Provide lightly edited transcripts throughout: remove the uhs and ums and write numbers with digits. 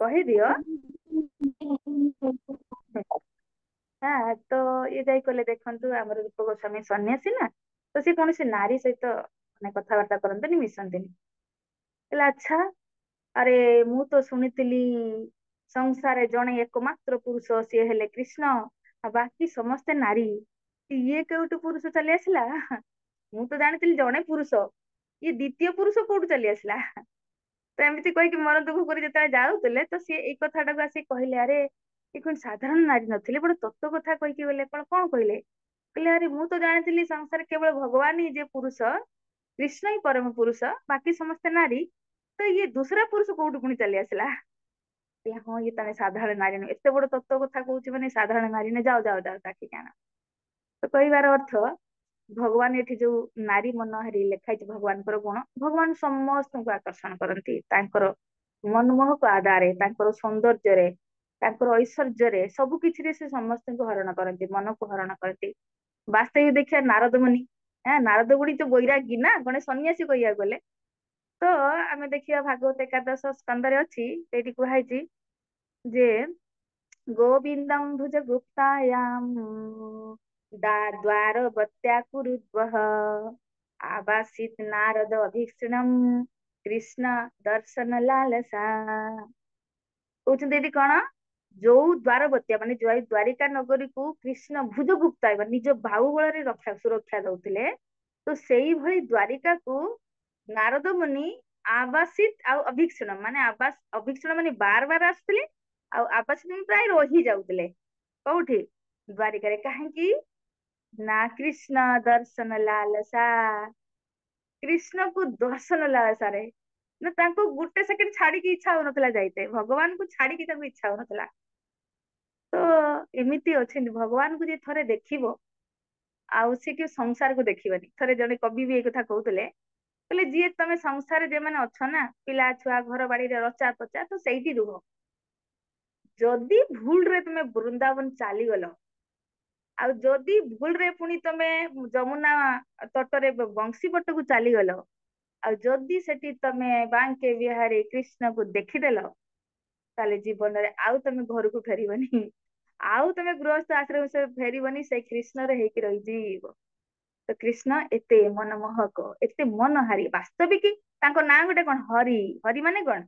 କହିଦିଅ। ହଁ ତ ଇଏ ଯାଇ କହିଲେ ଦେଖନ୍ତୁ ଆମର ରୂପ ଗୋସ୍ୱାମୀ ସନ୍ନ୍ୟାସୀ ନା, ତ ସେ କୌଣସି ନାରୀ ସହିତ ମାନେ କଥାବାର୍ତ୍ତା କରନ୍ତିନି, ମିଶନ୍ତିନି। କହିଲେ ଆଚ୍ଛା, ଆରେ ମୁଁ ତ ଶୁଣିଥିଲି ସଂସାରରେ ଜଣେ ଏକମାତ୍ର ପୁରୁଷ, ସିଏ ହେଲେ କୃଷ୍ଣ, ଆଉ ବାକି ସମସ୍ତେ ନାରୀ। ଇଏ କେଉଠୁ ପୁରୁଷ ଚାଲି ଆସିଲା? ମୁଁ ତ ଜାଣିଥିଲି ଜଣେ ପୁରୁଷ, ଇଏ ଦ୍ଵିତୀୟ ପୁରୁଷ କୋଉଠୁ ଚାଲି ଆସିଲା? ତ ଏମିତି କହିକି ମନ ଦୁଃଖ କରି ଯେତେବେଳେ ଯାଉଥିଲେ, ତ ସିଏ ଏଇ କଥାଟାକୁ ଆସିକି କହିଲେ, ଆରେ ଏ କଣ ସାଧାରଣ ନାରୀ ନଥିଲେ, ଗୋଟେ ତତ୍ତ୍ୱ କଥା କହିକି ଗଲେ। କଣ କହିଲେ? କହିଲେ ଆରେ ମୁଁ ତ ଜାଣିଥିଲି ସଂସାରରେ କେବଳ ଭଗବାନ ହିଁ ଯେ ପୁରୁଷ, କୃଷ୍ଣ ହିଁ ପରମ ପୁରୁଷ, ବାକି ସମସ୍ତେ ନାରୀ। ତ ଇଏ ଦୁସରା ପୁରୁଷ କୋଉଠୁ ପୁଣି ଚାଲି ଆସିଲା? କହିଲେ, ହଁ ଇଏ ତାହେଲେ ସାଧାରଣ ନାରୀ ନୁହେଁ, ଏତେ ବଡ ତତ୍ତ୍ୱ କଥା କହୁଛି ମାନେ ସାଧାରଣ ନାରୀ ନୁହେଁ, ଯାଅ ଯାଅ ଯାଅ ଡାକିକି ଆଣ। ତ କହିବାର ଅର୍ଥ, ଭଗବାନ ଏଠି ଯୋଉ ନାରୀ ମନୋହାରୀ ଲେଖା ହେଇଛି ଭଗବାନଙ୍କର ଗୁଣ, ଭଗବାନ ସମସ୍ତଙ୍କୁ ଆକର୍ଷଣ କରନ୍ତି ତାଙ୍କର ମନମୋହକ ଆଦାରେ, ତାଙ୍କର ସୌନ୍ଦର୍ଯ୍ୟରେ, ତାଙ୍କର ଐଶ୍ୱର୍ଯ୍ୟରେ, ସବୁ କିଛିରେ ସେ ସମସ୍ତଙ୍କୁ ହରଣ କରନ୍ତି, ମନକୁ ହରଣ କରନ୍ତି। ବାସ୍ତବିକ ଦେଖିବା ନାରଦ ମୁନି, ନାରଦ ମୁନି ତ ବୈରାଗୀ ନା, ଗଣେ ସନ୍ନ୍ୟାସୀ କହିବାକୁ ଗଲେ। ତ ଆମେ ଦେଖିବା ଭାଗବତ ଏକାଦଶ ସ୍କନ୍ଧରେ ଅଛି, ସେଇଠି କୁହାଯାଇଛି ଯେ ଗୋବିନ୍ଦం ଭୁଜ ଗୁପ୍ତାୟାମ୍ ଦ୍ୱାରବତ୍ୟା କୁରୁଦ୍ବହ ଆବାସିତ ନାରଦ ଅଭୀକ୍ଷଣମ୍ କୃଷ୍ଣ ଦର୍ଶନ ଲାଲସା। କହୁଛନ୍ତି ଏଠି କଣ, ଯୋଉ ଦ୍ୱାରବତ୍ୟା ମାନେ ଦ୍ୱାରିକା ନଗରୀକୁ କୃଷ୍ଣ ଭୁଜ ଗୁପ୍ତାୟ ନିଜ ବାହୁବଳରେ ସୁରକ୍ଷା ଦଉଥିଲେ, ତ ସେଇଭଳି ଦ୍ୱାରିକାକୁ ନାରଦ ମୁନି ଆବାସିତ ଆଉ ଅଭୀକ୍ଷଣ ମାନେ ଅଭୀକ୍ଷଣ ମାନେ ବାର ବାର ଆସୁଥିଲେ, ଆଉ ଆବାସିତ ମାନେ ପ୍ରାୟ ରହି ଯାଉଥିଲେ। କୋଉଠି? ଦ୍ୱାରିକାରେ। କାହିଁକି ନା କୃଷ୍ଣ ଦର୍ଶନ ଲାଲସା, କୃଷ୍ଣକୁ ଦର୍ଶନ ଲାଳସାରେ, ନା ତାଙ୍କୁ ଗୋଟେ ସେକେଣ୍ଡ ଛାଡିକି ଇଚ୍ଛା ହଉନଥିଲା ଯାଇତେ, ଭଗବାନଙ୍କୁ ଛାଡିକି ତାଙ୍କୁ ଇଚ୍ଛା ହଉନଥିଲା। ତ ଏମିତି ଅଛନ୍ତି, ଭଗବାନଙ୍କୁ ଯିଏ ଥରେ ଦେଖିବ, ଆଉ ସେ କେବେ ସଂସାରକୁ ଦେଖିବନି। ଥରେ ଜଣେ କବି ବି ଏଇ କଥା କହୁଥିଲେ, କହିଲେ ଯିଏ ତମେ ସଂସାରରେ ଯେମାନେ ଅଛ ନା, ପିଲା ଛୁଆ ଘର ବାଡିରେ ରଚା ପଚା, ତ ସେଇଠି ରୁହ। ଯଦି ଭୁଲରେ ତମେ ବୃନ୍ଦାବନ ଚାଲିଗଲ, ଆଉ ଯଦି ଭୁଲରେ ପୁଣି ତମେ ଯମୁନା ତଟରେ ବଂଶୀ ପଟକୁ ଚାଲିଗଲ, ଆଉ ଯଦି ସେଠି ତମେ ବାଙ୍କେ ବିହାରୀ କୃଷ୍ଣକୁ ଦେଖିଦେଲ, ତାହେଲେ ଜୀବନରେ ଆଉ ତମେ ଘରକୁ ଫେରିବନି, ଆଉ ତମେ ଗୃହସ୍ଥ ଆଶ୍ରମ ସେ ଫେରିବନି, ସେଇ କୃଷ୍ଣରେ ହେଇକି ରହିଯିବ। ତ କୃଷ୍ଣ ଏତେ ମନମୋହକ, ଏତେ ମନହାରୀ, ବାସ୍ତବିକ ତାଙ୍କ ନାଁ ଗୋଟେ କଣ, ହରି। ହରି ମାନେ କଣ?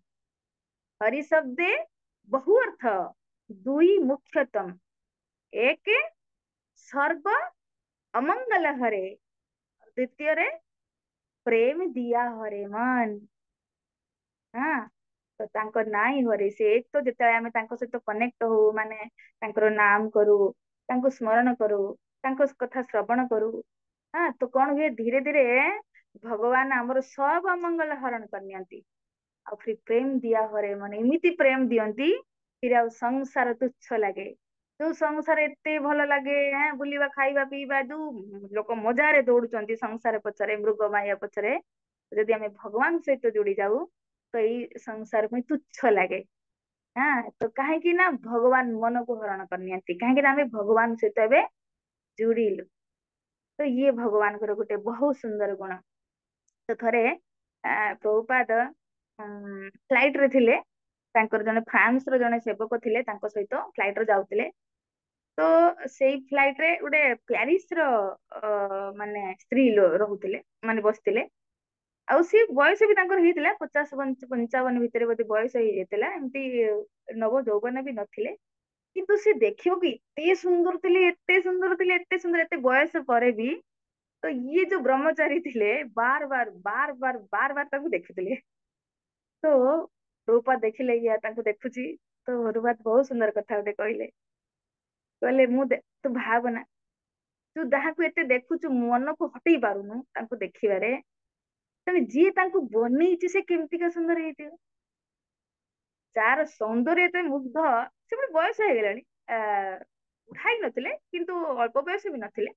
ହରି ଶବ୍ଦେ ବହୁ ଅର୍ଥ, ଦୁଇ ମୁଖ୍ୟତମ। ଏକ ସର୍ବ ଅମଙ୍ଗଲ ହରେ, ଦ୍ୱିତୀୟରେ ପ୍ରେମ ଦିଆ ହରେ ମନ। ହଁ, ତ ତାଙ୍କ ନାଁ ହିଁ ହରି। ସେ ଏକ ତ ଯେତେବେଳେ ଆମେ ତାଙ୍କ ସହିତ କନେକ୍ଟ ହଉ, ମାନେ ତାଙ୍କର ନାମ କରୁ, ତାଙ୍କୁ ସ୍ମରଣ କରୁ, ତାଙ୍କ କଥା ଶ୍ରବଣ କରୁ, ତ କଣ ହୁଏ, ଧୀରେ ଧୀରେ ଭଗବାନ ଆମର ସବୁ ଅମଙ୍ଗଳ ହରଣ କରିନିଅନ୍ତି। ଆଉ ଫିର ପ୍ରେମ ଦିଆ ହରେ, ମାନେ ଏମିତି ପ୍ରେମ ଦିଅନ୍ତି, ଫିର ଆଉ ସଂସାର ତୁଚ୍ଛ ଲାଗେ। ଯୋଉ ସଂସାର ଏତେ ଭଲ ଲାଗେ, ବୁଲିବା ଖାଇବା ପିଇବା, ଯୋଉ ଲୋକ ମଜାରେ ଦୌଡୁଛନ୍ତି ସଂସାର ପଛରେ, ମୃଗ ମାୟା ପଛରେ, ଯଦି ଆମେ ଭଗବାନ ସହିତ ଯୋଡି ଯାଉ, ତ ଏଇ ସଂସାର ପାଇଁ ତୁଚ୍ଛ ଲାଗେ। ତ କାହିଁକି ନା ଭଗବାନ ମନକୁ ହରଣ କରିନିଅନ୍ତି, କାହିଁକି ନା ଆମେ ଭଗବାନ ସହିତ ଏବେ ଜୁଡିଲୁ। ତ ଇଏ ଭଗବାନଙ୍କର ଗୋଟେ ବହୁତ ସୁନ୍ଦର ଗୁଣ। ତ ଥରେ ପ୍ରଭୁପାଦ ଫ୍ଲାଇଟ ରେ ଥିଲେ, ତାଙ୍କର ଜଣେ ଫ୍ରାନ୍ସ ର ଜଣେ ସେବକ ଥିଲେ, ତାଙ୍କ ସହିତ ଫ୍ଲାଇଟ ରେ ଯାଉଥିଲେ। ତ ସେଇ ଫ୍ଲାଇଟ ରେ ଗୋଟେ ପ୍ୟାରିସ ର ମାନେ ସ୍ତ୍ରୀ ରହୁଥିଲେ, ମାନେ ବସିଥିଲେ। ଆଉ ସିଏ ବୟସ ବି ତାଙ୍କର ହେଇଥିଲା 50-55 ଭିତରେ ବୋଧେ ବୟସ ହେଇଯାଇଥିଲା, ଏମିତି ନବ ଯୌବନ ବି ନଥିଲେ। କିନ୍ତୁ ସେ ଦେଖିବାକୁ ଏତେ ସୁନ୍ଦର ଥିଲେ, ଏତେ ସୁନ୍ଦର ଥିଲେ, ଏତେ ସୁନ୍ଦର, ଏତେ ବୟସ ପରେ ବି। ତ ଇଏ ଯୋଉ ବ୍ରହ୍ମଚାରୀ ଥିଲେ, ବାର ବାର ବାର ବାର ବାର ବାର ତାକୁ ଦେଖୁଥିଲେ। ତ ରୂପା ଦେଖିଲେ, ଇଆ ତାଙ୍କୁ ଦେଖୁଛି, ତ ରୂପା ବହୁତ ସୁନ୍ଦର କଥା ଗୋଟେ କହିଲେ। କହିଲେ ତୁ ଭାବନା, ତୁ ଯାହାକୁ ଏତେ ଦେଖୁଛୁ, ମନକୁ ହଟେଇ ପାରୁନୁ ତାଙ୍କୁ ଦେଖିବାରେ, ତେଣୁ ଯିଏ ତାଙ୍କୁ ବନେଇଛି ସେ କେମିତିକା ସୁନ୍ଦର ହେଇଥିବ। ଯାର ସୌନ୍ଦର୍ଯ୍ୟ ଏତେ ମୁଗ୍ଧ, ସେ ପୁଣି ବୟସ ହେଇଗଲାଣି, ବୁଢା ହେଇ ନଥିଲେ କିନ୍ତୁ ଅଳ୍ପ ବୟସ ବି ନଥିଲେ,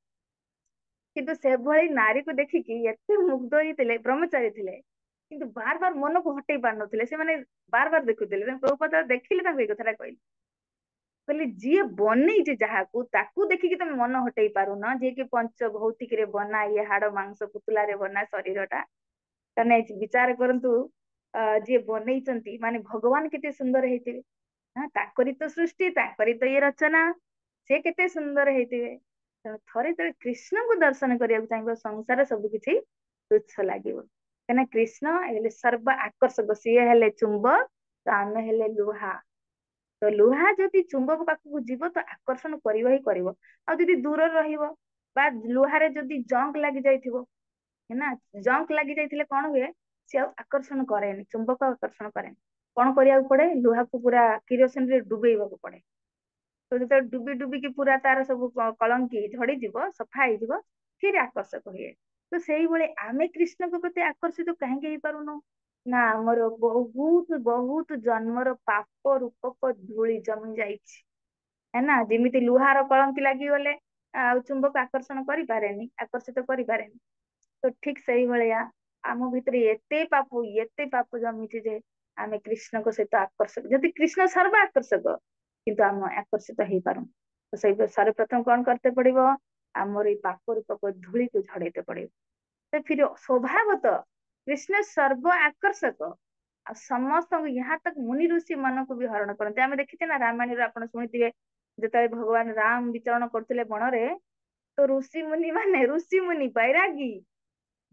କିନ୍ତୁ ସେଭଳି ନାରୀକୁ ଦେଖିକି ଏତେ ମୁଗ୍ଧ ହେଇଥିଲେ, ବ୍ରହ୍ମଚାରୀ ଥିଲେ, କିନ୍ତୁ ବାର ବାର ମନକୁ ହଟେଇ ପାରୁନଥିଲେ। ସେମାନେ ବାର ବାର ଦେଖୁଥିଲେ। ପ୍ରଭୁପାଦ ଦେଖିଲେ ତାଙ୍କୁ ଏଇ କଥାଟା କହିଲେ। କହିଲେ ଯିଏ ବନେଇଛି ଯାହାକୁ, ତାକୁ ଦେଖିକି ତମେ ମନ ହଟେଇ ପାରୁନ, ଯିଏ କି ପଞ୍ଚ ଭୌତିକରେ ବନା, ଇଏ ହାଡ ମାଂସ ପୁତୁଲାରେ ବନା ଶରୀର ଟା, ତାହେଲେ ବିଚାର କରନ୍ତୁ, ଯିଏ ବନେଇଛନ୍ତି ମାନେ ଭଗବାନ କେତେ ସୁନ୍ଦର ହେଇଥିବେ। ହଁ ତାଙ୍କରି ତ ସୃଷ୍ଟି, ତାଙ୍କରି ତ ଇଏ ରଚନା, ସେ କେତେ ସୁନ୍ଦର ହେଇଥିବେ। ତେଣୁ ଥରେ ଯେତେବେଳେ କୃଷ୍ଣଙ୍କୁ ଦର୍ଶନ କରିବାକୁ ଚାହିଁବ ସଂସାର ସବୁ କିଛି ତୁଚ୍ଛ ଲାଗିବ। କାହିଁକିନା କୃଷ୍ଣ ହେଲେ ସର୍ବ ଆକର୍ଷକ, ସିଏ ହେଲେ ଚୁମ୍ବକ ତ ଆମେ ହେଲେ ଲୁହା। ତ ଲୁହା ଯଦି ଚୁମ୍ବକ ପାଖକୁ ଯିବ ତ ଆକର୍ଷଣ କରିବ ହିଁ କରିବ। ଆଉ ଯଦି ଦୂରରେ ରହିବ ବା ଲୁହାରେ ଯଦି ଜଙ୍କ ଲାଗି ଯାଇଥିବ ନା, ଜଙ୍କ ଲାଗି ଯାଇଥିଲେ କଣ ହୁଏ, ସେ ଆଉ ଆକର୍ଷଣ କରେନି, ଚୁମ୍ବକ ଆକର୍ଷଣ କରେନି। କଣ କରିବାକୁ ପଡେ, ଲୁହାକୁ ପୁରା କିରୋସିନ ରେ ଡୁବେଇବାକୁ ପଡେ। ତ ଯେତେବେଳେ ଡୁବି ଡୁବିକି ପୁରା ତାର ସବୁ କଳଙ୍କି ଝଡିଯିବ, ସଫା ହେଇଯିବ, ଫିର ଆକର୍ଷକ ହୁଏ। ତ ସେଇଭଳି ଆମେ କୃଷ୍ଣଙ୍କ ପ୍ରତି ଆକର୍ଷିତ କାହିଁକି ହେଇପାରୁନୁ? ନା ଆମର ବହୁତ ବହୁତ ଜନ୍ମର ପାପ ରୂପକ ଧୂଳି ଜମି ଯାଇଛି। ହେ ନା, ଯେମିତି ଲୁହାର କଳଙ୍କି ଲାଗିଗଲେ ଆଉ ଚୁମ୍ବକ ଆକର୍ଷଣ କରିପାରେନି, ଆକର୍ଷିତ କରିପାରେନି। ତ ଠିକ ସେଇଭଳିଆ ଆମ ଭିତରେ ଏତେ ପାପ ଜମିଛି ଯେ ଆମେ କୃଷ୍ଣଙ୍କ ସହିତ ଆକର୍ଷକ, ଯଦି କୃଷ୍ଣ ସର୍ବ ଆକର୍ଷକ କିନ୍ତୁ ଆମେ ଆକର୍ଷିତ ହେଇପାରୁନୁ। ତ ସେଇ ସର୍ବପ୍ରଥମ କଣ କରତେ ପଡିବ, ଆମର ଏଇ ପାପ ରୂପକ ଧୂଳିକୁ ଝଡେଇତେ ପଡିବ। ତ ଫିର ସ୍ୱଭାବତଃ କୃଷ୍ଣ ସର୍ବ ଆକର୍ଷକ, ଆଉ ସମସ୍ତଙ୍କୁ ଏହା ତକ ମୁନି ଋଷି ମାନଙ୍କୁ ବି ହରଣ କରନ୍ତି। ଆମେ ଦେଖିଛେ ନା ରାମାୟଣରେ ଆପଣ ଶୁଣିଥିବେ, ଯେତେବେଳେ ଭଗବାନ ରାମ ବିଚରଣ କରୁଥିଲେ ବନରେ, ତ ଋଷି ମୁନି ବୈରାଗୀ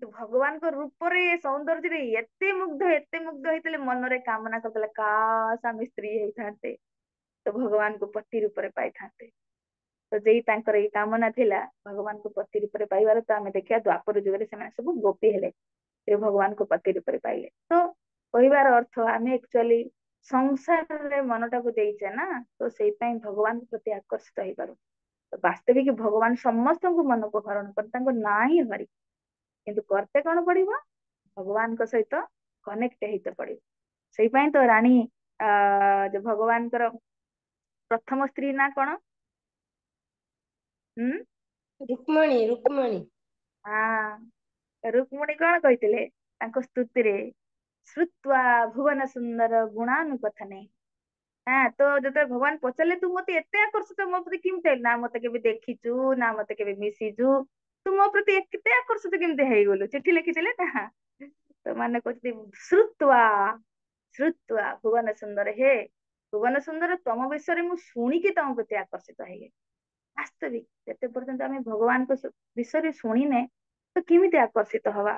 ଭଗବାନଙ୍କ ରୂପରେ ସୌନ୍ଦର୍ଯ୍ୟରେ ଏତେ ମୁଗ୍ଧ ହେଇଥିଲେ, ମନରେ କାମନା କରୁଥିଲେ କାଶ ଆମେ ସ୍ତ୍ରୀ ହେଇଥାନ୍ତେ ତ ଭଗବାନଙ୍କୁ ପତି ରୂପରେ ପାଇଥାନ୍ତେ। ତ ଯେଇ ତାଙ୍କର ଏଇ କାମନା ଥିଲା ଭଗବାନଙ୍କୁ ପତି ରୂପରେ ପାଇବାର, ତ ଆମେ ଦେଖିବା ଦ୍ୱାପର ଯୁଗରେ ସେମାନେ ସବୁ ଗୋପୀ ହେଲେ, ସେ ଭଗବାନଙ୍କୁ ପତି ରୂପରେ ପାଇଲେ। ତ କହିବାର ଅର୍ଥ ଆମେ ଆକ୍ଚୁଆଲି ସଂସାରରେ ମନଟାକୁ ଦେଇଛେ ନା, ତ ସେଇପାଇଁ ଭଗବାନଙ୍କ ପ୍ରତି ଆକର୍ଷିତ ହେଇପାରୁ। ତ ବାସ୍ତବିକ ଭଗବାନ ସମସ୍ତଙ୍କୁ ମନକୁ ହରଣ କରି ତାଙ୍କ ନାଁ ହିଁ ହରି, କିନ୍ତୁ କରତେ କଣ ପଡିବ, ଭଗବାନଙ୍କ ସହିତ କନେକ୍ଟ ହେଇତେ ପଡିବ। ସେଇପାଇଁ ତ ରାଣୀ ଯୋଉ ଭଗବାନଙ୍କର ପ୍ରଥମ ସ୍ତ୍ରୀ ନା କଣ? ହୁଁ। ରୁକ୍ମଣୀ, ରୁକ୍ମଣୀ। ହଁ, ରୁକ୍ମଣୀ କଣ କହିଥିଲେ ତାଙ୍କ ସ୍ତୁତିରେ, ଶ୍ରୁତ୍ୱା ଭୁବନ ସୁନ୍ଦର ଗୁଣାନୁକଥନେ। ହଁ, ତ ଯେତେବେଳେ ଭଗବାନ ପଚାରିଲେ ତୁ ମତେ ଏତେ ଆକର୍ଷିତ ମୋ ପ୍ରତି କେମିତି ହେଲୁ, ନା ମତେ କେବେ ଦେଖିଛୁ, ନା ମତେ କେବେ ମିଶିଛୁ, ତୁ ମୋ ପ୍ରତି ଏତେ ଆକର୍ଷିତ କେମିତି ହେଇଗଲୁ, ଚିଠି ଲେଖିଥିଲେ ନା। ତ ମାନେ କହୁଛନ୍ତି ଶ୍ରୁତ୍ୱା, ଶ୍ରୁତ୍ୱା ଭୁବନ ସୁନ୍ଦର, ହେ ଭୁବନ ସୁନ୍ଦର, ତମ ବିଷୟରେ ମୁଁ ଶୁଣିକି ତମ ପ୍ରତି ଆକର୍ଷିତ ହେଇଗଲି। ବାସ୍ତବିକ ଯେତେ ପର୍ଯ୍ୟନ୍ତ ଆମେ ଭଗବାନଙ୍କ ବିଷୟରେ ଶୁଣିନେ ତ କେମିତି ଆକର୍ଷିତ ହବା।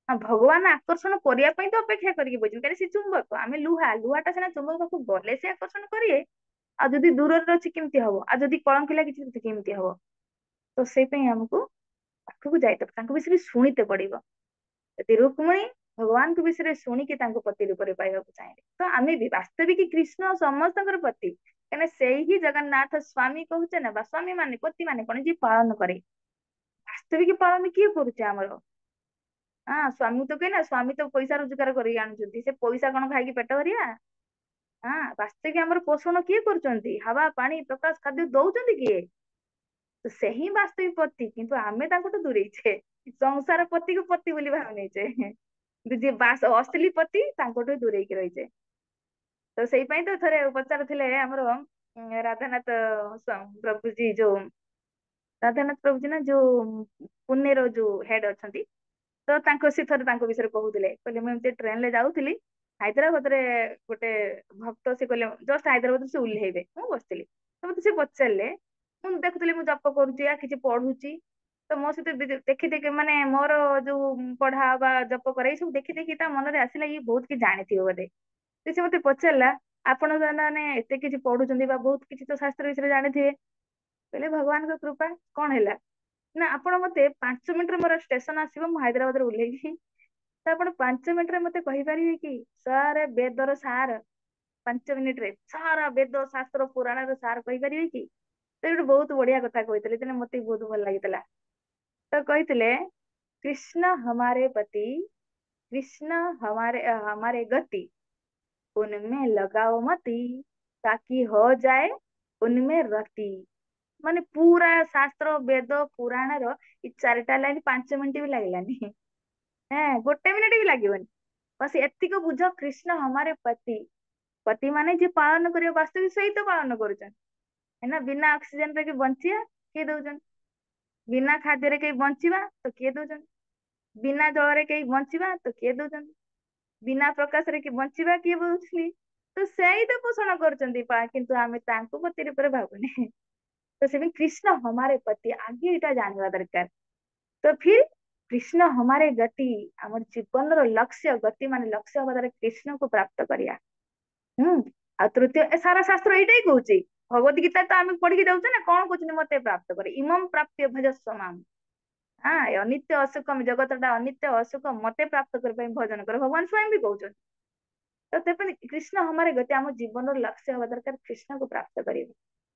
ହଁ, ଭଗବାନ ଆକର୍ଷଣ କରିବା ପାଇଁ ତ ଅପେକ୍ଷା କରିକି ବଇଛନ୍ତି, କାରଣ ସେ ଚୁମ୍ବକ, ଆମେ ଲୁହା, ଲୁହାଟା ସିନା ଚୁମ୍ବକ ପାଖକୁ ଗଲେ ସେ ଆକର୍ଷଣ କରିବେ, ଆଉ ଯଦି ଦୂରରେ ଅଛି କେମିତି ହବ, ଆଉ ଯଦି କଳଙ୍କି ଲାଗିଛି କେମିତି ହବ। ତ ସେଇ ପାଇଁ ଆମକୁ ପାଖକୁ ଯାଇତେ, ତାଙ୍କ ବିଷୟରେ ଶୁଣିତେ ପଡିବ। ଯଦି ରୁକ୍ମଣୀ ଭଗବାନଙ୍କ ବିଷୟରେ ଶୁଣିକି ତାଙ୍କୁ ପତି ରୂପରେ ପାଇବାକୁ ଚାହିଁଲେ, ତ ଆମେ ବି ବାସ୍ତବିକ କୃଷ୍ଣ ସମସ୍ତଙ୍କର ପତି, କାହିଁକିନା ସେଇ ହିଁ ଜଗନ୍ନାଥ ସ୍ଵାମୀ କହୁଛେ ନା, ବା ସ୍ଵାମୀ ମାନେ ପତି ମାନେ କଣ, ଯିଏ ପାଳନ କରେ। ବାସ୍ତବିକ ପାଳନ କିଏ କରୁছে ଆମର? ହଁ, ସ୍ଵାମୀ ତ କିଏ ନା, ସ୍ଵାମୀ ତ ପଇସା ରୋଜଗାର କରିକି ଆଣୁଛନ୍ତି, ସେ ପଇସା କଣ ଖାଇକି ପେଟ ଭରିବା। ହଁ, ବାସ୍ତବିକ ଆମର ପୋଷଣ କିଏ କରୁଛନ୍ତି, ହାୱା ପାଣି ପ୍ରକାଶ ଖାଦ୍ୟ ଦଉଛନ୍ତି କିଏ? ତ ସେହି ବାସ୍ତବିକ ପତି, କିନ୍ତୁ ଆମେ ତାଙ୍କଠୁ ଦୂରେଇଛେ, ସଂସାର ପତିକୁ ପତି ବୋଲି ଭାବି ନେଇଛେ, କିନ୍ତୁ ଯିଏ ଅସଲି ପତି ତାଙ୍କଠୁ ଦୂରେଇକି ରହିଛେ। ତ ସେଇ ପାଇଁ ତ ଥରେ ପଚାରୁଥିଲେ ଆମର ରାଧାନାଥ ପ୍ରଭୁଜୀ, ଯୋଉ ରାଧାନାଥ ପ୍ରଭୁଜୀ ନା, ଯୋଉ ପୁନେର ଯୋଉ ହେଡ ଅଛନ୍ତି, ତ ତାଙ୍କ ସେ ଥରେ ତାଙ୍କ ବିଷୟରେ କହୁଥିଲେ, କହିଲେ ମୁଁ ଏମିତି ଟ୍ରେନ ରେ ଯାଉଥିଲି, ହାଇଦ୍ରାବାଦରେ ଗୋଟେ ଭକ୍ତ, ସେ କହିଲେ ଜଷ୍ଟ ହାଇଦ୍ରାବାଦରେ ସେ ଓହ୍ଲେଇବେ, ମୁଁ ବସିଥିଲି, ତ ମତେ ସେ ପଚାରିଲେ, ମୁଁ ଦେଖୁଥିଲି ମୁଁ ଜପ କରୁଛି ୟା କିଛି ପଢୁଛି, ତ ମୋ ସହିତ ଦେଖି ଦେଖି ମାନେ ମୋର ଯୋଉ ପଢା ବା ଜପ କରା ଏଇ ସବୁ ଦେଖି ଦେଖି ତା ମନରେ ଆସିଲା, ଇଏ ବହୁତ କିଛି ଜାଣିଥିବ ବୋଧେ। ସେ ମତେ ପଚାରିଲା, ଆପଣ ମାନେ ଏତେ କିଛି ପଢୁଛନ୍ତି ବା ବହୁତ କିଛି ତ ଶାସ୍ତ୍ର ବିଷୟରେ ଜାଣିଥିବେ, କହିଲେ ଭଗବାନଙ୍କ କୃପା। କଣ ହେଲା ନା, ଆପଣ ମତେ 5 ମିନିଟରେ ମୋର ଷ୍ଟେସନ ଆସିବ, ମୁଁ ହାଇଦ୍ରାବାଦରେ ଓହ୍ଲେଇବି, ତ ଆପଣ 5 ମିନିଟରେ ମତେ କହିପାରିବେ କି ସାର ବେଦର ସାର, 5 ମିନିଟରେ ସାରା ବେଦ ଶାସ୍ତ୍ର ପୁରାଣର ସାର କହିପାରିବେ କି? ସେ ଗୋଟେ ବହୁତ ବଢିଆ କଥା କହିଥିଲେ, ତେଣୁ ମତେ ବି ବହୁତ ଭଲ ଲାଗିଥିଲା। ତ କହିଥିଲେ, कृष्ण हमारे पति, कृष्ण हमारे गति, उनमें लगाओ मति, ताकि हो जाए उनमें रति। ମାନେ ପୁରା ଶାସ୍ତ୍ର ବେଦ ପୁରାଣର ଏଇ 4ଟା ଲାଇନ 5 ମିନିଟ ବି ଲାଗିଲାନି। ହେଁ, 1 ମିନିଟ ବି ଲାଗିବନି। ବସ ଏତିକି ବୁଝ, କୃଷ୍ଣ ହମାରେ ପତି, ପତି ମାନେ ଯିଏ ପାଳନ କରିବା, ବାସ୍ତବିକ ସେଇ ତ ପାଳନ କରୁଛନ୍ତି। है ବିନା ଅକ୍ସିଜେନ ରେ କି ବଞ୍ଚିବା କିଏ ଦଉଛନ୍ତି, ବିନା ଖାଦ୍ୟରେ କେହି ବଞ୍ଚିବା ତ କିଏ ଦଉଛନ୍ତି, ବିନା ଜଳରେ କେହି ବଞ୍ଚିବା ତ କିଏ ଦଉଛନ୍ତି। ବିନା ପ୍ରକାଶରେ କି ବଞ୍ଚିବା କିଏ ବୁଝୁଛି? ତ ସେଇ ତ ପୋଷଣ କରୁଛନ୍ତି କିନ୍ତୁ ଆମେ ତାଙ୍କୁ ପତି ରୂପରେ ଭାବୁନେ। तो से भी कृष्ण हमारे पति आगे एटा जानवा दरकार। तो फिर कृष्ण हमारे गति आम जीवन लक्ष्य गति मान लक्ष्य हवा द्वारा कृष्ण को प्राप्त करिया। आ तृतीय सारा शास्त्र एटा ही कहूची। भगवत गीता तो आम पढ़ी जाऊे ना कौन कहते मते प्राप्त करे इमं प्राप्य भजस्व माम। हाँ अनित्य असुखम जगतटा अनित्य असुख मते प्राप्त करने भजन कर भगवान स्वयं भी कहते। तो कृष्ण हमारे गति आम जीवन लक्ष्य हवा दरकार कृष्ण को प्राप्त करें।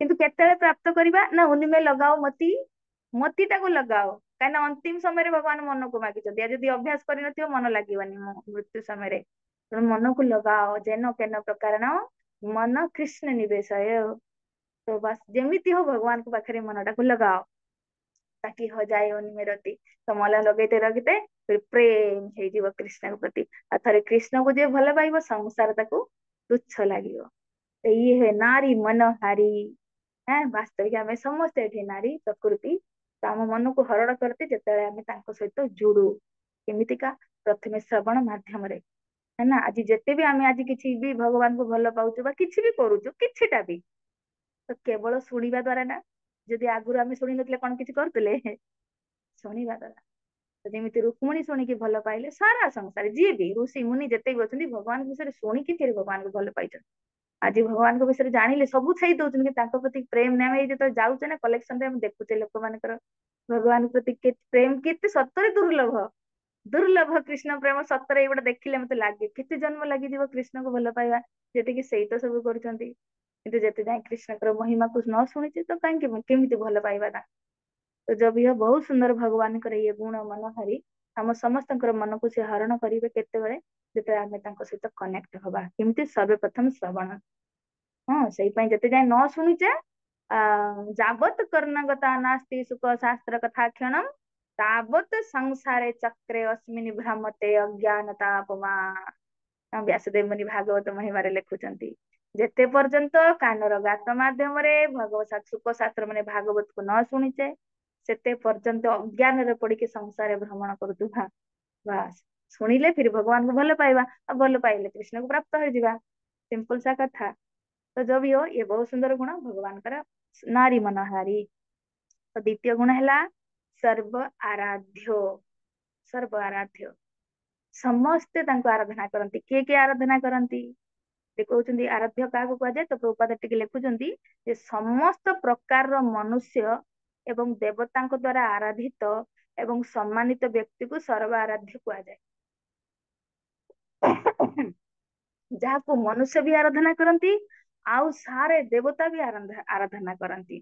किंतु केते प्राप्त करवा ना उनमें लगाओ मती मती टाको लगाओ कहीं अंतिम समय भगवान मन को मागिଛନ୍ତି जदि अभ्यास कर मन लगे मृत्यु समय तेणु मन को लगाओ जेन केन प्रकार मन कृष्ण निवेश तो बस जमीती हो भगवान को पाखे मन टाको लगाओ ताकि हो जाए उनमें रति तो मला लगेते लगेते फिर प्रेम हो कृष्ण के प्रति आ थे कृष्ण को जो भल पाइब संसार ताको तुच्छ लगे। ये है नारी मनहारी। है वास्तविक आम समस्ते ये नारी प्रकृति तो आम मन को हरण करते जिते आम सहित जुड़ू केमितिका प्रथमे श्रवण माध्यम है ना आज जिते भी आम आज किसी भी भगवान को भल पाऊँ किसी भी करूँ किछिटा भी तो केवल शुणा द्वारा ना जदि आगुरी आम शुणी नथिले कौन किसी करते शुणा द्वारा तो जमी रुक्मणी शुणिकी भल पाइले सारा संसार जी भी ऋषि मुनि जिते भी अच्छे भगवान विषय शुणिकी फिर भगवान को भल पाई आज भगवान को विषय जानिले सब छई दउछन कि तांको प्रति प्रेम ने हम जो जाऊचे ना कलेक्शन रे हम देखुचे लोक मानकर भगवान प्रति के प्रेम केते सत्तरे दुर्लभ दुर्लभ कृष्ण प्रेम सत्तरे एबडा देखिले मते लागे केते जन्म लागि जीव कृष्ण को भल पाइबा जेते कि सेई तो सब करछंती किंतु जेते जाय कृष्ण कर महिमा को न सुनिचे तो काहे केमिति भल पाइबा ना। तो जब यह बहुत सुंदर भगवान कर ये गुण मनोहरी हम समस्त मन को से हरण करेंगे केते जिते आम सहित कनेक्ट हवा केमती सर्वप्रथम श्रवण। हाँ से जिते जाए न शुणुचे जावत कर्णगता नास्ति सुख शास्त्र कथा क्षण तावत संसारे चक्रे अस्मिन् भ्रमते अज्ञानतापमा। व्यासदेव मुनि भागवत महिमारे लिखुचंती जेते पर्यंत कानर गात माध्यम भगवत सुख शास्त्र माने भागवत को न शुणिचे सेते पर्यंत अज्ञान रे पड़ी के संसार भ्रमण करुवा। बस शुणिले फिर भगवान को भल पाइबा और भल पाइले कृष्ण को प्राप्त हो जावा सिंपल सा कथा। तो जब ये बहुत सुंदर गुण भगवान कर नारी मनहारी। तो द्वितीय गुण है सर्व आराध्य। सर्व आराध्य समस्ते आराधना करती किए किए आराधना करती कहते आराध्य क्या कहुए तो प्रभुपाद टिके लिखुଛନ୍ତି जे समस्त प्रकार मनुष्य एवं देवता द्वारा आराधित एवं सम्मानित व्यक्ति को सर्व आराध्य कहुए। जहाँ को मनुष्य भी आराधना करती आउ सारे देवता भी आराधना करती।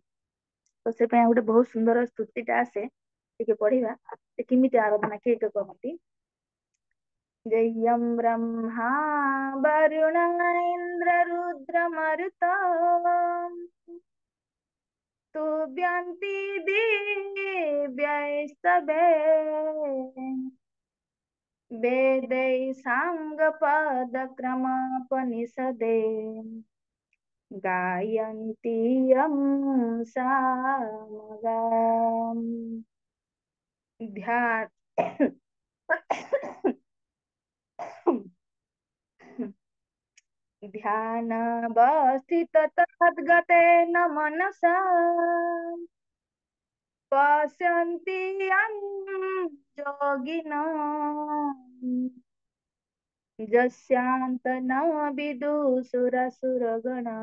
तो से गोटे बहुत सुंदर स्तुतिटा आसे टिके पढ़िबा किमिति आराधना किए कहती जय्यं ब्रह्मा वरुण इंद्र रुद्र मरुत तुभ्यन्ति दिव्यैस्तवे वेदै साङ्गपदक्रमापनिषदे गायन्ति यं सामगाम् ध्यान ध्यानावस्थित तद्गतेन मनसा पश्यन्ति यं योगिनः यस्यान्तन विदुषुरसुरगणा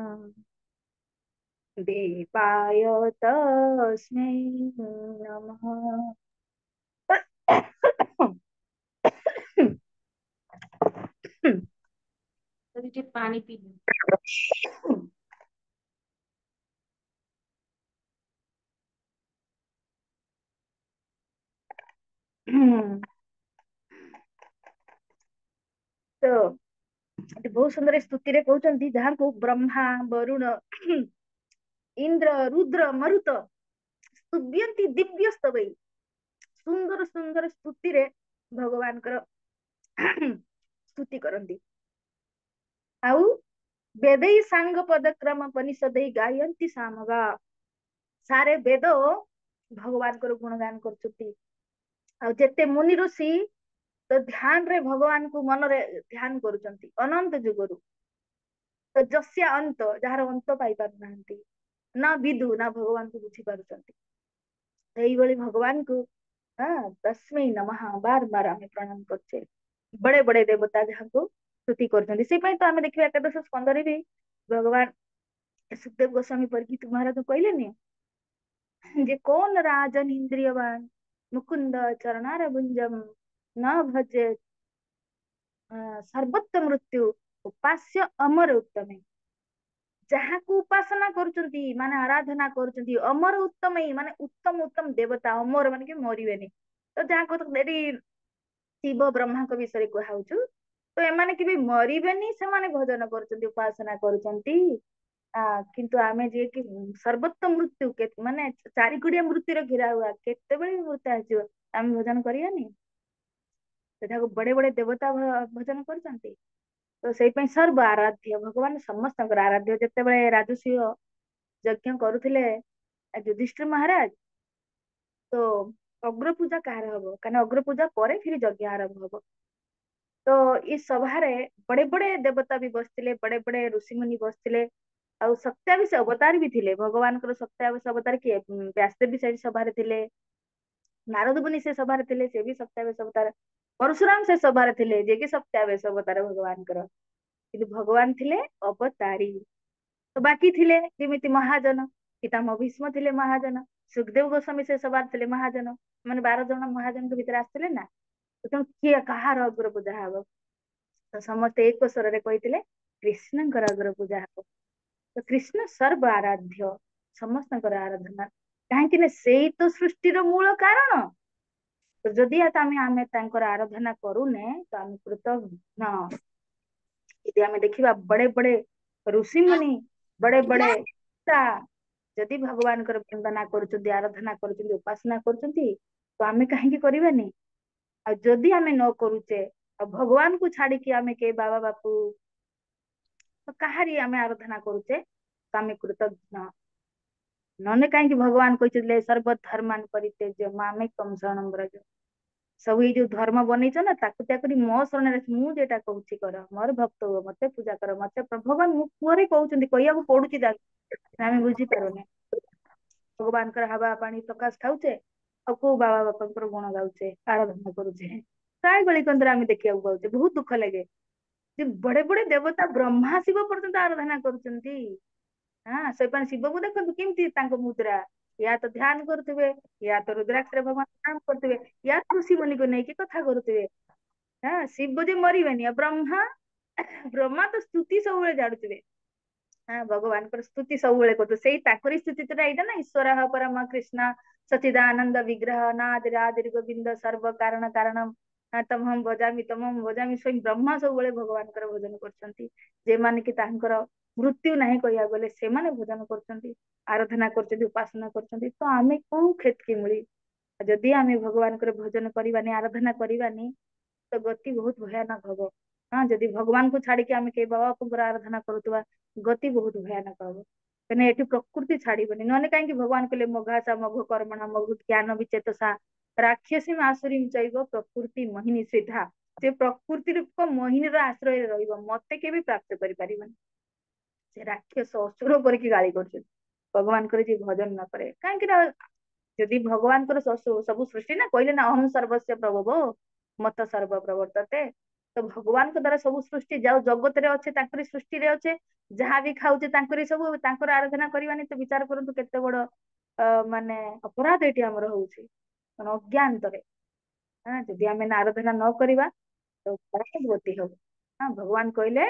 देवाय तस्मै नमः। पानी पी तो बहुत सुंदर स्तुति रे कहउचंती जहाँ को ब्रह्मा वरुण इंद्र रुद्र मरुत स्तुभ्यंती दिव्य स्तवै सुंदर सुंदर स्तुति रे भगवान कर स्तुति करती आउ वेदै सांग पदक्रम उपनिषद गायंती सामगा सारे वेद भगवान कर गुणगान करछुती। आ जेते मुनि ऋषि ତ ଧ୍ୟାନ ରେ ଭଗବାନଙ୍କୁ ମନରେ ଧ୍ୟାନ କରୁଛନ୍ତି ଅନନ୍ତ ଯୁଗରୁ। ତ ଯସ୍ୟ ଅନ୍ତ, ଯାହାର ଅନ୍ତ ପାଇ ପାରୁନାହାନ୍ତି, ନା ବିଦୁ, ନା ଭଗବାନଙ୍କୁ ବୁଝି ପାରୁଛନ୍ତି। ସେଇଭଳି ଭଗବାନଙ୍କୁ ତସ୍ମୈ ନମଃ ବାର ବାର ଆମେ ପ୍ରଣାମ କରୁଛେ। ବଡେ ବଡେ ଦେବତା ଯାହାକୁ ସ୍ତୁତି କରୁଛନ୍ତି। ସେଇପାଇଁ ତ ଆମେ ଦେଖିବା ଏକାଦଶ ସ୍କନ୍ଧରେ ବି ଭଗବାନ ସୁଖଦେବ ଗୋସ୍ୱାମୀ ପରୀକ୍ଷିତ ମହାରାଜ କହିଲେନି ଯେ କୌନ ରାଜନ ଇନ୍ଦ୍ରିୟବାନ ମୁକୁନ୍ଦ ଚରଣାର ଭୁଞ୍ଜମ न भजे ସର୍ବୋତ୍ତ ମୃତ୍ୟୁ ଉପାସ୍ୟ ଅମର ଉତ୍ତମେ। ଯାହାକୁ ଉପାସନା କରୁଛନ୍ତି ମାନେ ଆରାଧନା କରୁଛନ୍ତି ଅମର ଉତ୍ତମ, ମାନେ ଉତ୍ତମ ଉତ୍ତମ ଦେବତା, ଅମର ମାନେ କି ମରିବେନି। ତ ଯାହାକୁ ଏଠି ଶିବ ବ୍ରହ୍ମାଙ୍କ ବିଷୟରେ କୁହାଉଛୁ, ତ ଏମାନେ କେବେ ମରିବେନି, ସେମାନେ ଭଜନ କରୁଛନ୍ତି, ଉପାସନା କରୁଛନ୍ତି। କିନ୍ତୁ ଆମେ ଯିଏକି ସର୍ବୋତ୍ତ ମୃତ୍ୟୁ, ମାନେ ଚାରି କୋଡିଆ ମୃତ୍ୟୁର ଘେରା ହୁଆ, କେତେବେଳେ ବି ମୃତ୍ୟୁ ଆସିବ ଆମେ ଭଜନ କରିବାନି। ସେଠାକୁ ବଡେ ବଡେ ଦେବତା ଭଜନ କରୁଛନ୍ତି। ତ ସେଇ ପାଇଁ ସର୍ବ ଆରାଧ୍ୟ ଭଗବାନ ସମସ୍ତଙ୍କର ଆରାଧ୍ୟ। ଯେତେବେଳେ ରାଜସୂୟ ଯଜ୍ଞ କରୁଥିଲେ ଯୁଧିଷ୍ଠିର ମହାରାଜ, ତ ଅଗ୍ର ପୂଜା କାହାର ହବ, କାରଣ ଅଗ୍ର ପୂଜା ପରେ ଫିର ଯଜ୍ଞ ଆରମ୍ଭ ହବ। ତ ଏ ସଭାରେ ବଡେ ବଡେ ଦେବତା ବି ବସିଥିଲେ, ବଡେ ବଡେ ଋଷିମୁନି ବସିଥିଲେ, ଆଉ ସତ୍ୟାବିଶ ଅବତାର ବି ଥିଲେ। ଭଗବାନଙ୍କର ସତ୍ୟାବିଶ ଅବତାର କିଏ, ବ୍ୟାସଦେବ ବି ସେଇ ସଭାରେ ଥିଲେ, ନାରଦ ମୁନି ସେ ସଭାରେ ଥିଲେ, ସେ ବି ସତ୍ୟାବିଶ ଅବତାର, ପରଶୁରାମ ସେ ସଭାରେ ଥିଲେ, ଯିଏକି ସତ୍ୟାବିଶ ଅବତାର ଭଗବାନଙ୍କର। କିନ୍ତୁ ଭଗବାନ ଥିଲେ ଅବତାରୀ। ତ ବାକି ଥିଲେ ଯେମିତି ମହାଜନ, ପିତାମହ ଭୀଷ୍ମ ଥିଲେ ମହାଜନ, ସୁଖଦେବ ଗୋସ୍ୱାମୀ ସେ ସଭାରେ ଥିଲେ ମହାଜନ, ମାନେ 12 ଜଣ ମହାଜନଙ୍କ ଭିତରେ ଆସିଥିଲେ ନା। ତ ତେଣୁ କିଏ କାହାର ଅଗ୍ର ପୂଜା ହବ, ତ ସମସ୍ତେ ଏକ ସ୍ୱରରେ କହିଥିଲେ କୃଷ୍ଣଙ୍କର ଅଗ୍ର ପୂଜା ହବ। ତ କୃଷ୍ଣ ସର୍ବ ଆରାଧ୍ୟ, ସମସ୍ତଙ୍କର ଆରାଧନା, କାହିଁକି ନା ସେଇ ତ ସୃଷ୍ଟିର ମୂଳ କାରଣ। ତ ଯଦି ଆମେ ତାଙ୍କର ଆରାଧନା କରୁନେ ତ ଆମେ କୃତଘ୍ନ। ଯଦି ଆମେ ଦେଖିବା ବଡେ ବଡେ ଋଷିମୁନି, ବଡେ ବଡେ ଯଦି ଭଗବାନଙ୍କର ବନ୍ଦନା କରୁଛନ୍ତି, ଆରାଧନା କରୁଛନ୍ତି, ଉପାସନା କରୁଛନ୍ତି, ତ ଆମେ କାହିଁକି କରିବାନି। ଆଉ ଯଦି ଆମେ ନ କରୁଛେ, ଆଉ ଭଗବାନଙ୍କୁ ଛାଡିକି ଆମେ କେହି ବାବା ବାପୁ ତ କାହାରି ଆମେ ଆରାଧନା କରୁଛେ, ତ ଆମେ କୃତଘ୍ନ। ନହେଲେ କାହିଁକି ଭଗବାନ କହିଛନ୍ତି ସର୍ବ ଧର୍ମାନ ପରିତ୍ୟଜ୍ୟ ମାମେକଂ ଶରଣଂ ବ୍ରଜ। ସବୁ ଏଇ ଯୋଉ ଧର୍ମ ବନେଇଛ ନା, ତାକୁ ତ୍ୟାଗ କରି ମୋ ଶରଣରେ ମୁଁ ଯେଟା କହୁଛି କର, ମୋର ଭକ୍ତ ହୁଅ, ମତେ ପୂଜା କର, ମତେ ଭଗବାନ ମୁଁ କୁହରେ କହୁଛନ୍ତି, କହିବାକୁ ପଡୁଛି ତାକୁ, ଆମେ ବୁଝିପାରୁନେ। ଭଗବାନଙ୍କର ହାବା ପାଣି ପ୍ରକାଶ ଖାଉଛେ, ଆଉ କୋଉ ବାବା ବାପାଙ୍କର ଗୁଣ ଗାଉଛେ, ଆରାଧନା କରୁଛେ। ପ୍ରାୟ ଗଳି କନ୍ଦିରେ ଆମେ ଦେଖିବାକୁ ପାଉଛେ, ବହୁତ ଦୁଃଖ ଲାଗେ ଯେ ବଡେ ବଡେ ଦେବତା ବ୍ରହ୍ମା ଶିବ ପର୍ଯ୍ୟନ୍ତ ଆରାଧନା କରୁଛନ୍ତି। ସେଇପାଇଁ ଶିବକୁ ଦେଖନ୍ତୁ କେମିତି ତାଙ୍କ ମୁଦ୍ରା, ୟା ତ ଧ୍ୟାନ କରୁଥିବେ, ୟା ତ ରୁଦ୍ରାକ୍ଷରେ ଭଗବାନ ପ୍ରଣାମ କରୁଥିବେ, ୟା ଋଷିମୁନିକୁ ନେଇକି କଥା କରୁଥିବେ। ଶିବ ଯେ ମରିବେନି, ଆଉ ବ୍ରହ୍ମା ତ ସ୍ତୁତି ସବୁବେଳେ ଜାଡୁଥିବେ। ଭଗବାନଙ୍କର ସ୍ତୁତି ସବୁବେଳେ କରୁଥିବେ, ସେଇ ତାଙ୍କରି ସ୍ତୁତି ତ ଏଇଟା ନା, ଈଶ୍ୱର ପରମ କୃଷ୍ଣ ସଚିଦାନନ୍ଦ ବିଗ୍ରହ ନାଦିରାଦିର ଗୋବିନ୍ଦ ସର୍ବ କାରଣ କାରଣ ତମହଂ ଭଜାମି ତମହଂ ଭଜାମି। ସ୍ୱୟଂ ବ୍ରହ୍ମା ସବୁବେଳେ ଭଗବାନଙ୍କର ଭଜନ କରୁଛନ୍ତି। ଯେମାନେ କି ତାଙ୍କର ମୃତ୍ୟୁ ନାହିଁ କହିବାକୁ ଗଲେ, ସେମାନେ ଭଜନ କରୁଛନ୍ତି, ଆରାଧନା କରୁଛନ୍ତି, ଉପାସନା କରୁଛନ୍ତି। ତ ଆମେ କୋଉ କ୍ଷେତ୍ରି ମିଳି, ଯଦି ଆମେ ଭଗବାନଙ୍କର ଭଜନ କରିବାନି, ଆରାଧନା କରିବାନି, ତ ଗତି ବହୁତ ଭୟାନକ ହବ। ଯଦି ଭଗବାନଙ୍କୁ ଛାଡିକି ଆମେ କେହି ବାବା ବାପୁଙ୍କର ଆରାଧନା କରୁଥିବା, ଗତି ବହୁତ ଭୟାନକ ହବ। କାହିଁକିନା ଏଠି ପ୍ରକୃତି ଛାଡିବନି। ନହେଲେ କାହିଁକି ଭଗବାନ କହିଲେ ମଘାସା ମଘ କର୍ମଣ ମଘୁ ଜ୍ଞାନ ବିଚେତସା ରାକ୍ଷସୀ ଆସୁରୀ ଚୈବ ପ୍ରକୃତି ମୋହିନୀ ସିଧା। ସେ ପ୍ରକୃତି ରୂପ ମୋହିନୀର ଆଶ୍ରୟରେ ରହିବ, ମତେ କେବେ ପ୍ରାପ୍ତ କରିପାରିବନି। ସେ ରାକ୍ଷସ ଅସୁର କରିକି ଗାଳି କରୁଛନ୍ତି ଭଗବାନଙ୍କର ଯିଏ ଭଜନ ନ କରେ। କାହିଁକି ନା ଯଦି ଭଗବାନଙ୍କର ସବୁ ସୃଷ୍ଟି ନା, କହିଲେ ନା ଅହଂ ସର୍ବସ୍ୟ ପ୍ରଭବ ମତ ସର୍ବ ପ୍ରବର୍ତ୍ତତେ। ତ ଭଗବାନଙ୍କ ଦ୍ଵାରା ସବୁ ସୃଷ୍ଟି, ଯାଉ ଜଗତରେ ଅଛେ ତାଙ୍କରି ସୃଷ୍ଟିରେ ଅଛେ, ଯାହା ବି ଖାଉଛେ ତାଙ୍କରି ସବୁ, ତାଙ୍କର ଆରାଧନା କରିବାନି ତ ବିଚାର କରନ୍ତୁ କେତେ ବଡ ମାନେ ଅପରାଧ ଏଠି ଆମର ହଉଛି, ଅଜ୍ଞାତରେ। ଯଦି ଆମେ ଆରାଧନା ନ କରିବା ତ ଖରାପ ଗତି ହବ। ଭଗବାନ କହିଲେ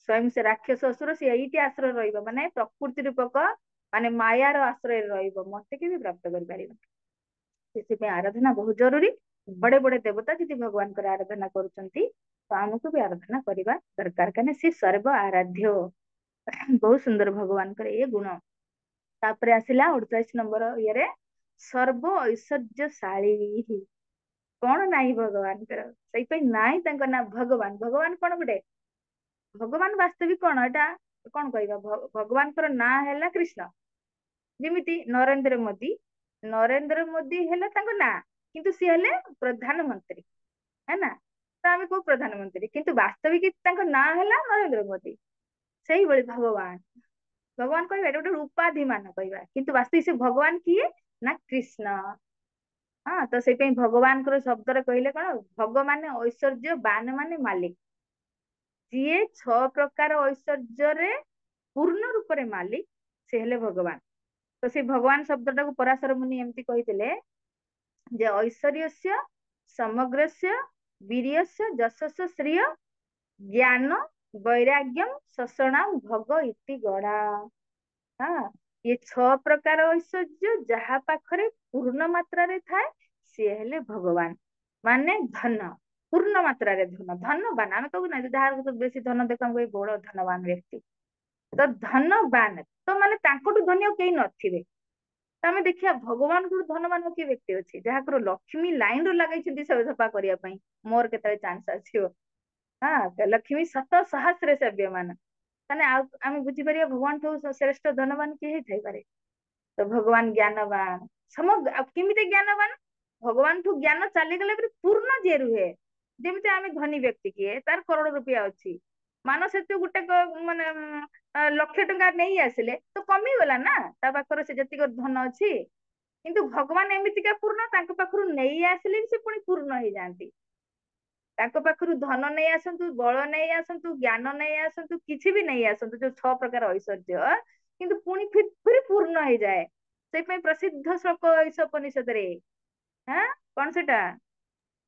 ସ୍ଵୟଂ ସେ ରାକ୍ଷସ ଅସୁର ସେ ଏଇଠି ଆଶ୍ରୟ ରହିବ, ମାନେ ପ୍ରକୃତି ରୂପକ, ମାନେ ମାୟାର ଆଶ୍ରୟରେ ରହିବ, ମତେ କେବେ ପ୍ରାପ୍ତ କରିପାରିବ। ସେଥିପାଇଁ ଆରାଧନା ବହୁତ ଜରୁରୀ। ବଡେ ବଡେ ଦେବତା ଯଦି ଭଗବାନଙ୍କର ଆରାଧନା କରୁଛନ୍ତି, ତ ଆମକୁ ବି ଆରାଧନା କରିବା ଦରକାର, କାହିଁକିନା ସେ ସର୍ବ ଆରାଧ୍ୟ। ବହୁତ ସୁନ୍ଦର ଭଗବାନଙ୍କର ଏ ଗୁଣ। ତାପରେ ଆସିଲା 48 ନମ୍ବର ଇଏରେ, ସର୍ବ ଐଶ୍ୱର୍ଯ୍ୟଶାଳୀ। କଣ ନାହିଁ ଭଗବାନଙ୍କର, ସେଇପାଇଁ ନାହିଁ ତାଙ୍କ ନାଁ ଭଗବାନ। ଭଗବାନ କଣ ଗୋଟେ, ଭଗବାନ ବାସ୍ତବିକ କଣ ଏଇଟା କଣ କହିବା, ଭଗବାନଙ୍କର ନାଁ ହେଲା କୃଷ୍ଣ। ଯେମିତି ନରେନ୍ଦ୍ର ମୋଦୀ, ନରେନ୍ଦ୍ର ମୋଦୀ ହେଲା ତାଙ୍କ ନାଁ, କିନ୍ତୁ ସିଏ ହେଲେ ପ୍ରଧାନମନ୍ତ୍ରୀ, ହେଲା। ତ ଆମେ କୋଉ ପ୍ରଧାନମନ୍ତ୍ରୀ, କିନ୍ତୁ ବାସ୍ତବିକ ତାଙ୍କ ନାଁ ହେଲା ନରେନ୍ଦ୍ର ମୋଦୀ। ସେଇଭଳି ଭଗବାନ, ଭଗବାନ କହିବା ଏଟା ଗୋଟେ ଉପାଧି ମାନ କହିବା, କିନ୍ତୁ ବାସ୍ତବିକ ସେ ଭଗବାନ କିଏ ନା କୃଷ୍ଣ। ହଁ, ତ ସେଇପାଇଁ ଭଗବାନଙ୍କର ଶବ୍ଦରେ କହିଲେ କଣ, ଭଗ ମାନେ ଐଶ୍ୱର୍ଯ୍ୟ, ବାନ ମାନେ ମାଲିକ। ଯିଏ 6 ପ୍ରକାର ଐଶ୍ୱର୍ଯ୍ୟରେ ପୂର୍ଣ୍ଣ ରୂପରେ ମାଲିକ, ସେ ହେଲେ ଭଗବାନ। ତ ସେ ଭଗବାନ ଶବ୍ଦଟାକୁ ପରାଶର ମୁନି ଏମିତି କହିଥିଲେ ଯେ ଐଶ୍ୱର୍ଯ୍ୟସ୍ୟ ସମଗ୍ରସ୍ୟ ବୀର୍ୟସ୍ୟ ଯଶସ୍ୟ ଶ୍ରିୟ ଜ୍ଞାନ ବୈରାଗ୍ୟମ ଶୋଷଣାମ ଭୋଗ ଇତି ଗଣା। ହଁ, ଇଏ 6 ପ୍ରକାର ଐଶ୍ୱର୍ଯ୍ୟ ଯାହା ପାଖରେ ପୂର୍ଣ୍ଣ ମାତ୍ରାରେ ଥାଏ ସିଏ ହେଲେ ଭଗବାନ। ମାନେ ଧନ, ପୂର୍ଣ୍ଣ ମାତ୍ରାରେ ଧନ, ଧନବାନ। ଆମେ କହୁ ନା ଯାହାର ବେଶୀ ଧନ ଦେଖ ଆମକୁ ଏଇ ବଡ ଧନବାନ ବ୍ୟକ୍ତି। ତ ଧନବାନ, ତ ମାନେ ତାଙ୍କଠୁ ଧନୀ ଆଉ କେହି ନଥିବେ। ତ ଆମେ ଦେଖିବା ଭଗବାନଙ୍କଠୁ ଧନବାନ କିଏ ବ୍ୟକ୍ତି ଅଛି ଯାହାଙ୍କର ଲକ୍ଷ୍ମୀ ଲାଇନ ରୁ ଲଗାଇଛନ୍ତି ସଫା କରିବା ପାଇଁ, ମୋର କେତେବେଳେ ଚାନ୍ସ ଆସିବ। ହଁ, ଲକ୍ଷ୍ମୀ ଶତ ସହସ୍ର ସେବ୍ୟମାନ। ତାହେଲେ ଆଉ ଆମେ ବୁଝିପାରିବା ଭଗବାନଠୁ ଶ୍ରେଷ୍ଠ ଧନବାନ କିଏ ହେଇଥାଇପାରେ। ତ ଭଗବାନ ଜ୍ଞାନବାନ, ଆଉ କେମିତି ଜ୍ଞାନବାନ, ଭଗବାନଠୁ ଜ୍ଞାନ ଚାଲିଗଲା ପରେ ପୂର୍ଣ୍ଣ ଯିଏ ରୁହେ। ଯେମିତି ଆମେ ଧନୀ ବ୍ୟକ୍ତି କିଏ, ତାର କରୋଡ ରୁପିଆ ଅଛି, ମାନ ସେତୁ ଗୋଟେ ମାନେ 1,00,000 ଟଙ୍କା ନେଇ ଆସିଲେ ତ କମିଗଲା ନା ତା ପାଖରେ ସେ ଯେତିକି ଧନ ଅଛି। କିନ୍ତୁ ଭଗବାନ ଏମିତିକା ପୂର୍ଣ୍ଣ, ତାଙ୍କ ପାଖରୁ ନେଇ ଆସିଲେ ବି ସେ ପୁଣି ପୂର୍ଣ୍ଣ ହେଇଯାଆନ୍ତି। ତାଙ୍କ ପାଖରୁ ଧନ ନେଇ ଆସନ୍ତୁ, ବଳ ନେଇ ଆସନ୍ତୁ, ଜ୍ଞାନ ନେଇ ଆସନ୍ତୁ, କିଛି ବି ନେଇ ଆସନ୍ତୁ, ଯୋଉ 6 ପ୍ରକାର ଐଶ୍ୱର୍ଯ୍ୟ, କିନ୍ତୁ ପୁଣି ଫିରି ପୂର୍ଣ୍ଣ ହେଇଯାଏ। ସେଇପାଇଁ ପ୍ରସିଦ୍ଧ ଶ୍ଲୋକ ଈଶୋପନିଷଦରେ, ହଁ କଣ ସେଟା,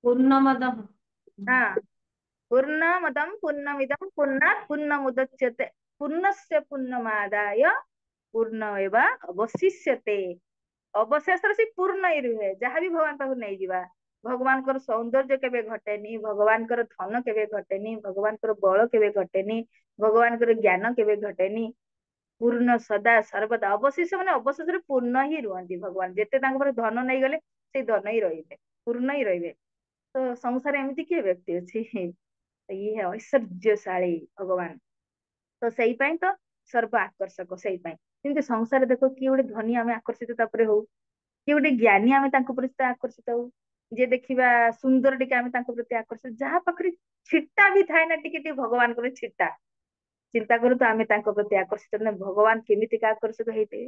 ପୂର୍ଣ୍ଣମଦଃ। ହଁ, ପୂର୍ଣ୍ଣମଦଂ ପୂର୍ଣ୍ଣମିଦଂ ପୂର୍ଣ୍ଣାତ୍ ପୂର୍ଣ୍ଣମୁଦଚ୍ୟତେ ପୂର୍ଣ୍ଣସ୍ୟ ପୂର୍ଣ୍ଣମାଦାୟ ପୂର୍ଣ୍ଣମେବା ଅବଶିଷ୍ୟତେ। ଅବଶେଷରେ ସେ ପୂର୍ଣ୍ଣ ହିଁ ରୁହେ, ଯାହାବି ଭଗବାନ ପାଖକୁ ନେଇଯିବା। ଭଗବାନଙ୍କର ସୌନ୍ଦର୍ଯ୍ୟ କେବେ ଘଟେନି, ଭଗବାନଙ୍କର ଧନ କେବେ ଘଟେନି, ଭଗବାନଙ୍କର ବଳ କେବେ ଘଟେନି, ଭଗବାନଙ୍କର ଜ୍ଞାନ କେବେ ଘଟେନି। ପୂର୍ଣ୍ଣ ସଦା ସର୍ବଦା, ଅବଶେଷ ମାନେ ଅବଶେଷରେ ପୂର୍ଣ୍ଣ ହିଁ ରୁହନ୍ତି ଭଗବାନ। ଯେତେ ତାଙ୍କ ପରେ ଧନ ନେଇଗଲେ ସେଇ ଧନ ହିଁ ରହିବେ, ପୂର୍ଣ୍ଣ ହିଁ ରହିବେ। ତ ସଂସାର ଏମିତି କିଏ ବ୍ୟକ୍ତି ଅଛି, ଇଏ ଐଶ୍ୱର୍ଯ୍ୟଶାଳୀ ଭଗବାନ। ତ ସେଇ ପାଇଁ ତ ସର୍ବ ଆକର୍ଷକ। ସେଇ ପାଇଁ ଯେମିତି ସଂସାର ଦେଖ, କିଏ ଗୋଟେ ଧନୀ ଆମେ ଆକର୍ଷିତ ତାପରେ ହଉ, କିଏ ଗୋଟେ ଜ୍ଞାନୀ ଆମେ ତାଙ୍କ ପ୍ରତି ଆକର୍ଷିତ ହଉ, ଯିଏ ଦେଖିବା ସୁନ୍ଦର ଟିକେ ଆମେ ତାଙ୍କ ପ୍ରତି ଆକର୍ଷିତ, ଯାହା ପାଖରେ ଛିଟା ବି ଥାଏ ନା ଟିକେ ଟିକେ ଭଗବାନଙ୍କର ଛିଟା, ଚିନ୍ତା କରୁ ତ ଆମେ ତାଙ୍କ ପ୍ରତି ଆକର୍ଷିତ ନା ଭଗବାନ କେମିତିକା ଆକର୍ଷିତ ହେଇଥିବେ।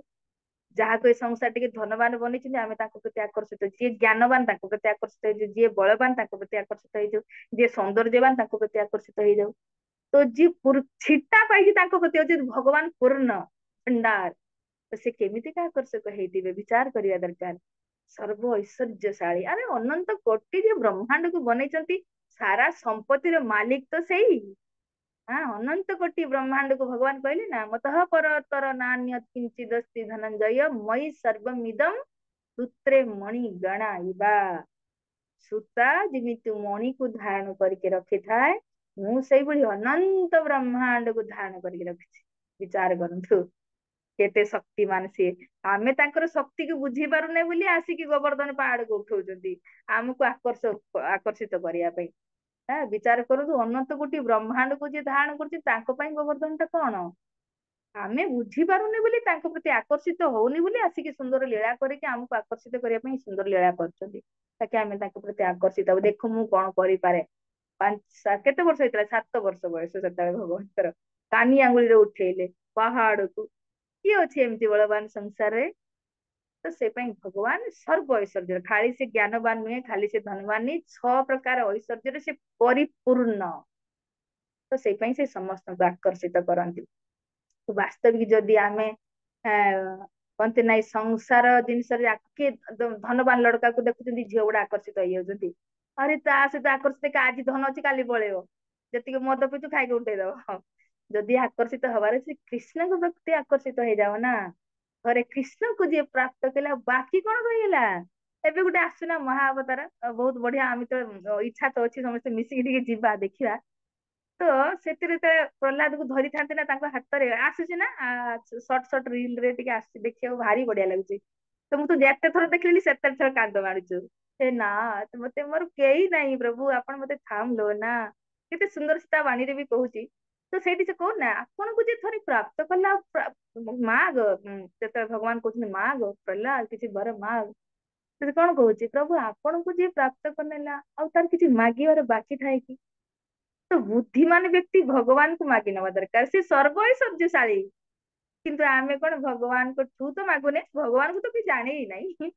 ଯାହାକୁ ଏ ସଂସାର ଟିକେ ଧନବାନ ବନେଇଛନ୍ତି ଆମେ ତାଙ୍କ ପ୍ରତି ଆକର୍ଷିତ, ଯିଏ ଜ୍ଞାନବାନ ତାଙ୍କ ପ୍ରତି ଆକର୍ଷିତ ହେଇଯାଉ, ଯିଏ ବଳବାନ ତାଙ୍କ ପ୍ରତି ଆକର୍ଷିତ ହେଇଯାଉ, ଯିଏ ସୌନ୍ଦର୍ଯ୍ୟବାନ ତାଙ୍କ ପ୍ରତି ଆକର୍ଷିତ ହେଇଯାଉ। ତ ଯିଏ ଛିଟା ପାଇକି ତାଙ୍କ ପ୍ରତି ଅଛି ଭଗବାନ ପୂର୍ଣ୍ଣ ଭଣ୍ଡାର, ତ ସେ କେମିତିକା ଆକର୍ଷକ ହେଇଥିବେ ବିଚାର କରିବା ଦରକାର। ସର୍ବ ଐଶ୍ୱର୍ଯ୍ୟଶାଳୀ, ଆରେ ଅନନ୍ତ କୋଟି ଯେ ବ୍ରହ୍ମାଣ୍ଡକୁ ବନେଇଛନ୍ତି, ସାରା ସମ୍ପତ୍ତିର ମାଲିକ ତ ସେଇ। ହଁ, ଅନନ୍ତ କୋଟି ବ୍ରହ୍ମାଣ୍ଡକୁ ଭଗବାନ କହିଲେ ନା, ମତଃ ପରତର ନାନ୍ୟତ୍ କିଞ୍ଚିଦସ୍ତି ଧନଞ୍ଜୟ ମୟି ସର୍ବମିଦଂ ସୂତ୍ରେ ମଣି ଗଣା ଇବା। ସୂତା ଯେମିତି ମଣିକୁ ଧାରଣ କରିକି ରଖିଥାଏ, ମୁଁ ସେଇଭଳି ଅନନ୍ତ ବ୍ରହ୍ମାଣ୍ଡକୁ ଧାରଣ କରିକି ରଖିଛି। ବିଚାର କରନ୍ତୁ କେତେ ଶକ୍ତିମାନ ସିଏ। ଆମେ ତାଙ୍କର ଶକ୍ତିକୁ ବୁଝି ପାରୁନେ ବୋଲି ଆସିକି ଗୋବର୍ଦ୍ଧନ ପାହାଡକୁ ଉଠଉଛନ୍ତି, ଆମକୁ ଆକର୍ଷିତ କରିବା ପାଇଁ। ବିଚାର କରନ୍ତୁ, ଅନନ୍ତ କୋଟି ବ୍ରହ୍ମାଣ୍ଡକୁ ଯିଏ ଧାରଣ କରୁଛି ତାଙ୍କ ପାଇଁ ଗୋବର୍ଦ୍ଧନ ଟା କଣ। ଆମେ ବୁଝିପାରୁନି ବୋଲି, ତାଙ୍କ ପ୍ରତି ଆକର୍ଷିତ ହଉନି ବୋଲି ଆସିକି ସୁନ୍ଦର ଲୀଳା କରିକି ଆମକୁ ଆକର୍ଷିତ କରିବା ପାଇଁ ସୁନ୍ଦର ଲୀଳା କରୁଛନ୍ତି। ତାକି ଆମେ ତାଙ୍କ ପ୍ରତି ଆକର୍ଷିତ ହବୁ, ଦେଖ ମୁଁ କଣ କରିପାରେ। କେତେ ବର୍ଷ ହେଇଥିଲା, 7 ବର୍ଷ ବୟସ ସେତେବେଳେ ଭଗବନ୍ତର। କାନି ଆଙ୍ଗୁଳିରେ ଉଠେଇଲେ ପାହାଡକୁ। କିଏ ଅଛି ଏମିତି ବଳବାନ ସଂସାରରେ। ତ ସେ ପାଇଁ ଭଗବାନ ସର୍ବ ଐଶ୍ୱର୍ଯ୍ୟ, ଖାଲି ସେ ଜ୍ଞାନବାନ ନୁହେଁ, ଖାଲି ସେ ଧନବାନ ନୁହେଁ, 6 ପ୍ରକାର ଐଶ୍ୱର୍ଯ୍ୟରେ ସେ ପରିପୂର୍ଣ୍ଣ। ତ ସେଇ ପାଇଁ ସେ ସମସ୍ତଙ୍କୁ ଆକର୍ଷିତ କରନ୍ତି। ବାସ୍ତବିକ ଯଦି ଆମେ କହନ୍ତି ନାଇଁ ସଂସାର ଜିନିଷରେ କିଏ ଧନବାନ ଲଡକାକୁ ଦେଖୁଛନ୍ତି, ଝିଅ ଗୁଡା ଆକର୍ଷିତ ହେଇଯାଉଛନ୍ତି। ଆରେ ତା ସହିତ ଆକର୍ଷିତ, ଆଜି ଧନ ଅଛି କାଲି ପଳେଇବ, ଯେତିକି ମଦ ପିଇଛୁ ଖାଇକି ଉଠେଇଦବ। ଯଦି ଆକର୍ଷିତ ହବାର ଅଛି କୃଷ୍ଣଙ୍କ ପ୍ରତି ଆକର୍ଷିତ ହେଇଯାଅ ନା। ଥରେ କୃଷ୍ଣଙ୍କୁ ଯିଏ ପ୍ରାପ୍ତ କଲା, ବାକି କଣ ରହିଗଲା। ଏବେ ଗୋଟେ ଆସୁନା ମହାଅବତାର, ବହୁତ ବଢିଆ। ଆମେ ତ ଇଚ୍ଛା ତ ଅଛି ସମସ୍ତେ ମିଶିକି ଟିକେ ଯିବା ଦେଖିବା। ତ ସେଥିରେ ତ ପ୍ରହ୍ଲାଦକୁ ଧରିଥାନ୍ତି ନା, ତାଙ୍କ ହାତରେ ଆସୁଛି ନା ସର୍ଟ ରିଲ ରେ ଟିକେ ଆସୁଛି, ଦେଖିବାକୁ ଭାରି ବଢିଆ ଲାଗୁଛି। ତ ମୁଁ ତ ଯେତେ ଥର ଦେଖିଲିଣି ସେତେ ଥର କାନ୍ଦ ମାଡୁଛୁ। ହେ ନା, ମତେ ମୋର କେହି ନାହିଁ ପ୍ରଭୁ, ଆପଣ ମତେ ଥାମ ଲ ନା। କେତେ ସୁନ୍ଦର ସେ ତା ବାଣୀରେ ବି କହୁଛି। ତ ସେଇଠି ସେ କହୁନା, ଆପଣଙ୍କୁ ଯେ ଥରେ ପ୍ରାପ୍ତ କଲା ମାଗ, ଯେତେବେଳେ ଭଗବାନ କହୁଛନ୍ତି ମାଗ ପ୍ରହ୍ଲାଦ କିଛି ବର ମାଗ, ସେ କଣ କହୁଛି, ପ୍ରଭୁ ଆପଣଙ୍କୁ ଯିଏ ପ୍ରାପ୍ତ କରିନେଲା ଆଉ ତାର କିଛି ମାଗିବାର ବାକି ଥାଏ କି? ତ ବୁଦ୍ଧିମାନ ବ୍ୟକ୍ତି ଭଗବାନଙ୍କୁ ମାଗି ନେବା ଦରକାର, ସେ ସର୍ବୈଶ୍ୱର୍ଯ୍ୟଶାଳୀ। କିନ୍ତୁ ଆମେ କଣ ଭଗବାନଙ୍କ ଠୁ ତ ମାଗୁନେ, ଭଗବାନଙ୍କୁ ତ କିଛି ଜାଣି ହି ନାହିଁ।